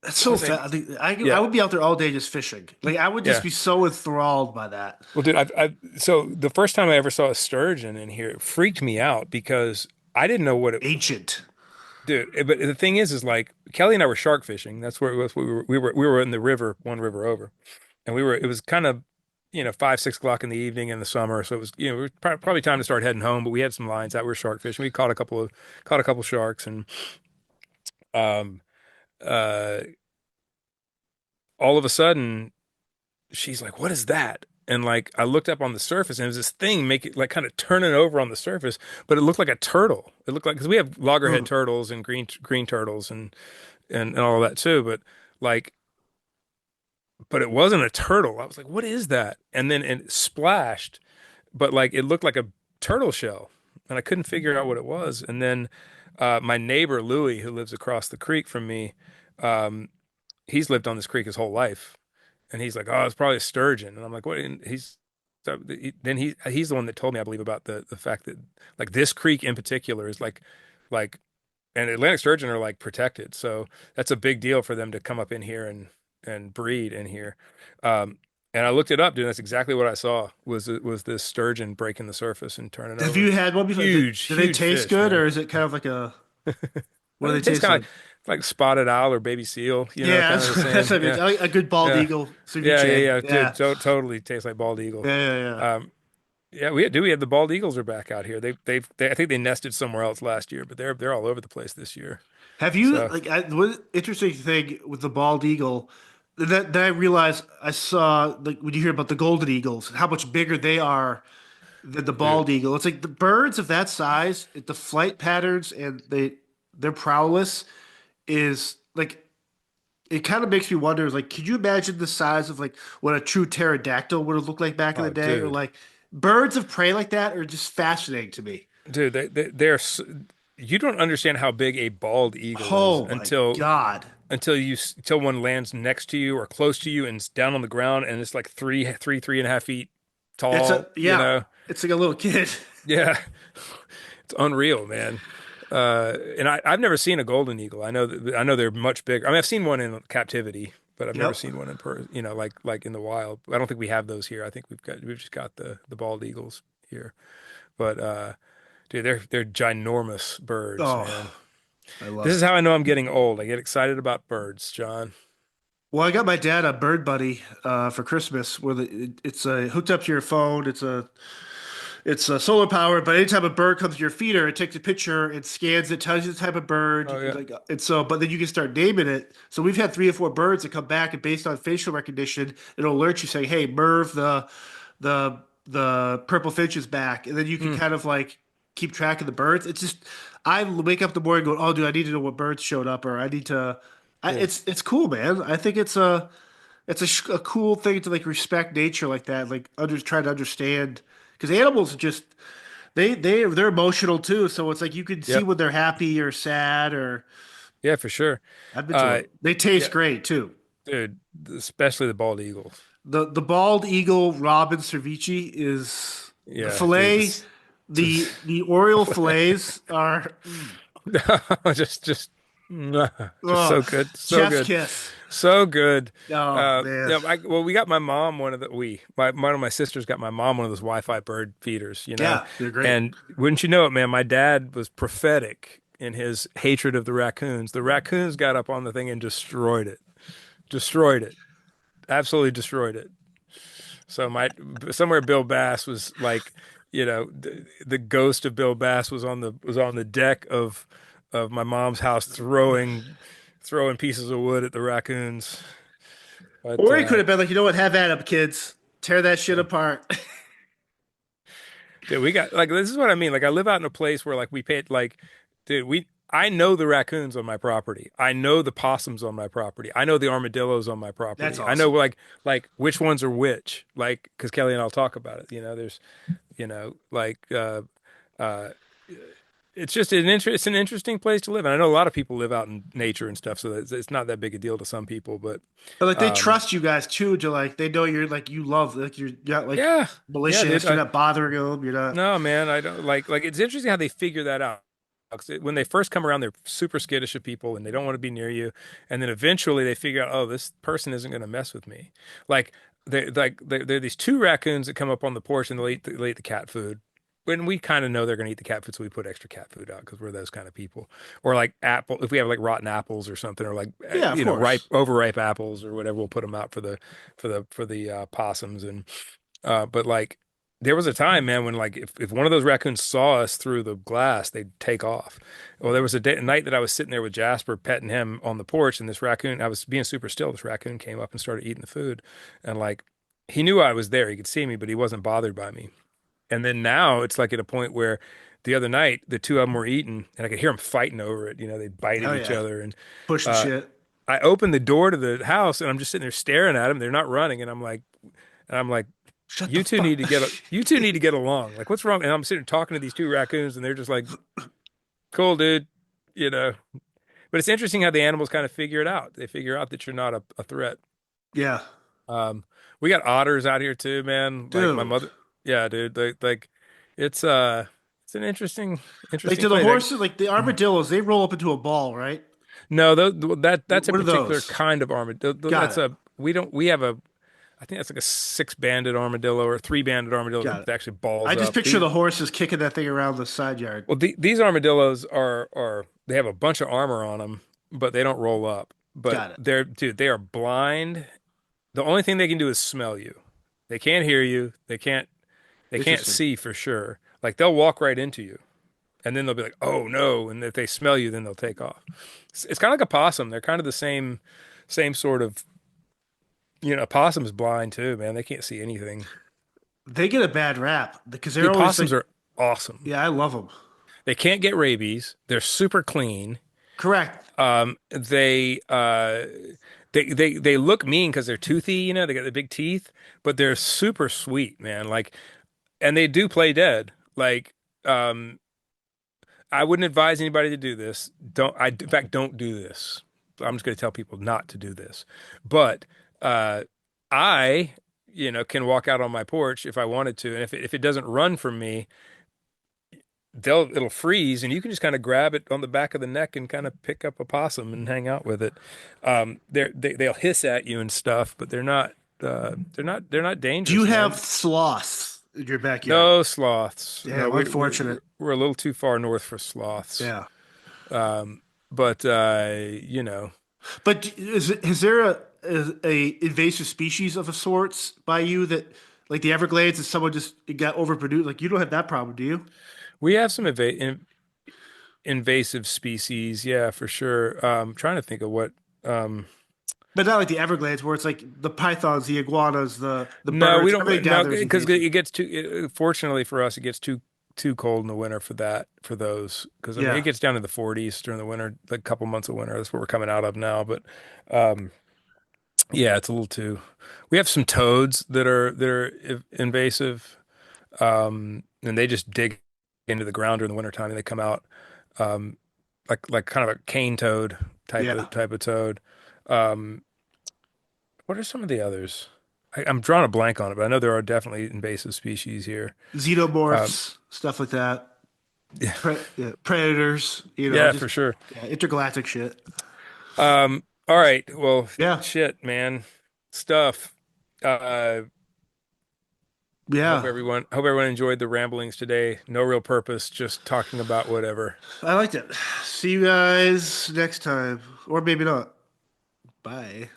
what so was I fat. I think I yeah. would be out there all day just fishing. Like I would just Yeah. be so enthralled by that. Well, dude, so the first time I ever saw a sturgeon in here, it freaked me out because I didn't know what it, Ancient. dude. But the thing is like Kelly and I were shark fishing. That's where it was. We were in the river, one river over, and it was kind of, 5, 6 o'clock in the evening in the summer. So it was, it was probably time to start heading home, but we had some lines out. We were shark fishing. We caught a couple sharks, and, um, uh, all of a sudden, she's like, "What is that?" And, like, I looked up on the surface, and it was this thing make it like kind of turning over on the surface, but it looked like a turtle. It looked like, because we have loggerhead Hmm. turtles and green turtles and all of that too, but it wasn't a turtle. I was like, "What is that?" And then it splashed, but like it looked like a turtle shell, and I couldn't figure out what it was. And then my neighbor Louie, who lives across the creek from me, um, he's lived on this creek his whole life. And he's like, "Oh, it's probably a sturgeon." And I'm like, "What?" And then he's the one that told me, I believe, about the fact that, like, this creek in particular is like and Atlantic sturgeon are like protected, so that's a big deal for them to come up in here and breed in here. Um, and I looked it up, dude. That's exactly what I saw was this sturgeon breaking the surface and turning Have over. you had one before? Huge, Do they huge taste fish, good, man. or is it kind of like a what do they It tastes taste kind of like? like spotted owl or baby seal, Yeah, kind of the that's same. what I mean. Yeah, I like a good bald yeah. eagle Yeah, yeah, ceviche. yeah, dude, Yeah, totally tastes like bald eagle. yeah, yeah, yeah. Um, Yeah, we have the bald eagles are back out here. I think they nested somewhere else last year, but they're all over the place this year. Have you So, like one interesting thing with the bald eagle that I realized I saw like when you hear about the golden eagles, how much bigger they are than the dude, bald eagle. It's like the birds of that size, the flight patterns and their prowess is like it kind of makes me wonder, is like, could you imagine the size of like what a true pterodactyl would have looked like back in the oh, day? Or dude, like birds of prey like that are just fascinating to me. dude, you don't understand how big a bald eagle is Oh my God. until one lands next to you or close to you and it's down on the ground and it's like 3.5 feet It's a tall, you yeah, know? it's like a little kid. Yeah, it's unreal, man. And I've never seen a golden eagle. I know they're much bigger. I mean, I've seen one in captivity, but I've never Yep. seen one in like in the wild. I don't think we have those here. I think we've just got the bald eagles here. But dude, they're ginormous birds, Oh, man. I This love is it. how I know I'm getting old. I get excited about birds, John. Well, I got my dad a Bird Buddy for Christmas where it's hooked up to your phone. It's solar powered, but anytime a bird comes to your feeder, it takes a picture, it scans it, tells you the type of bird, Oh yeah. like, and so. But then you can start naming it. So we've had 3 or 4 birds that come back, and based on facial recognition, it'll alert you saying, "Hey, Merv, the purple finch is back," and then you can Mm, kind of like keep track of the birds. It's just I wake up in the morning going, "Oh, dude, I need to know what birds showed up, or I need to." dude. It's cool, man. I think a cool thing to like respect nature like that, like try to understand because animals just they're emotional too. So it's like you can see Yep. when they're happy or sad or Yeah, for sure. I've been to Uh, them. They yeah, taste great too. dude. Especially the bald eagles. The bald eagle Robin ceviche is the Yeah, dude. fillet. The Oriole fillets are just oh, so good, so chef's good, kiss. so good. Oh man, Yeah, well, we got my mom one of my sisters got my mom one of those Wi-Fi bird feeders, yeah, they're great. and wouldn't you know it, man, my dad was prophetic in his hatred of the raccoons. The raccoons got up on the thing and destroyed it, absolutely destroyed it. So my somewhere Bill Bass was like, the ghost of Bill Bass was on the deck of my mom's house throwing pieces of wood at the raccoons. But Or he could have been like, you know what, have at 'em, kids, tear that shit yeah. apart. Dude, we got like this is what I mean. Like I live out in a place where like we paid like, dude, we I know the raccoons on my property. I know the possums on my property. I know the armadillos on my That's property. I know awesome. like which ones are which. Like because Kelly and I'll talk about it. There's like uh it's an interesting place to live. And I know a lot of people live out in nature and stuff, so it's not that big a deal to some people, but But like they um trust you guys too to like they know you're like you love like you're not like yeah. Yeah, dude. malicious. You're not bothering them. You're not. No, man, I don't like it's interesting how they figure that out. 'Cause when they first come around, they're super skittish of people and they don't want to be near you. And then eventually they figure out, oh, this person isn't going to mess with me. Like they're these two raccoons that come up on the porch and they'll eat the cat food. When we kind of know they're going to eat the cat food, so we put extra cat food out because we're those kind of people. Or like apple, if we have like rotten apples or something, or like Yeah, of ripe course. overripe apples or whatever, we'll put them out for the possums and but like there was a time, man, when like if one of those raccoons saw us through the glass, they'd take off. Well, there was a night that I was sitting there with Jasper petting him on the porch, and this raccoon, I was being super still. This raccoon came up and started eating the food, and like he knew I was there. He could see me, but he wasn't bothered by me. And then now it's like at a point where the other night the two of them were eating, and I could hear them fighting over it. They bite at Hell each yeah. other, and Pushing uh, shit. I opened the door to the house, and I'm just sitting there staring at them. They're not running, and I'm like, Shut the fuck. you two need to get along. Like, what's wrong? And I'm sitting talking to these two raccoons, and they're just like, cool, dude, you know. But it's interesting how the animals kind of figure it out. They figure out that you're not a threat. Yeah, Um, we got otters out here too, man. Like my dude. mother, yeah, dude. Like, it's it's an Like interesting do the place. horses, like the armadillos, they roll up into a ball, right? No, that's a What are particular those? kind of armadillo. Got That's it. a we have a I think that's like a six-banded armadillo or a three-banded armadillo Got it. that actually balls I just up. picture the horses kicking that thing around the side yard. These armadillos are they have a bunch of armor on them, but they don't roll up. But Got it. they are blind. The only thing they can do is smell you. They can't hear you. They can't Interesting. see for sure. Like they'll walk right into you, and then they'll be like, "Oh no!" And if they smell you, then they'll take off. It's kind of like a possum. They're kind of the same sort of. A possum's blind too, man. They can't see anything. They get a bad rap because they're Dude, always possums like, are awesome. yeah, I love them. They can't get rabies. They're super clean. Correct. They look mean because they're toothy, they got the big teeth, but they're super sweet, man. Like, and they do play dead. Like, um, I wouldn't advise anybody to do this. In fact, don't do this. I'm just going to tell people not to do this. But uh, I, can walk out on my porch if I wanted to, and if it doesn't run from me, it'll freeze, and you can just kind of grab it on the back of the neck and kind of pick up a possum and hang out with it. They'll hiss at you and stuff, but they're not Do you dangerous, have man. sloths in your backyard? No sloths. No, Damn, unfortunate. we're a little too far north for sloths. Yeah. But But is there a invasive species of a sorts by you that like the Everglades and someone just it got overproduced? Like you don't have that problem, do you? we have some invasive species, yeah, for sure. Trying to think of what. But not like the Everglades where it's like the pythons, the iguanas, the No, we birds, don't. everything down No, there is because invasive. it gets fortunately for us, it gets too cold in the winter for those. Because I mean, it Yeah. gets down to the 40s during the winter, like a couple months of winter. That's what we're coming out of now. But um, yeah, it's a little too. We have some toads that are invasive, and they just dig into the ground during the wintertime, and they come out um, like kind of a cane toad type Yeah. of type of toad. Um, what are some of the others? I'm drawing a blank on it, but I know there are definitely invasive species here. Um, Xenomorphs, stuff like that. yeah, Yeah, predators, yeah, just for sure. yeah, intergalactic shit. All right. Well, Yeah. shit, man. Stuff. Uh, Yeah. hope everyone enjoyed the ramblings today. No real purpose, just talking about whatever. I liked it. See you guys next time. Or maybe not. Bye.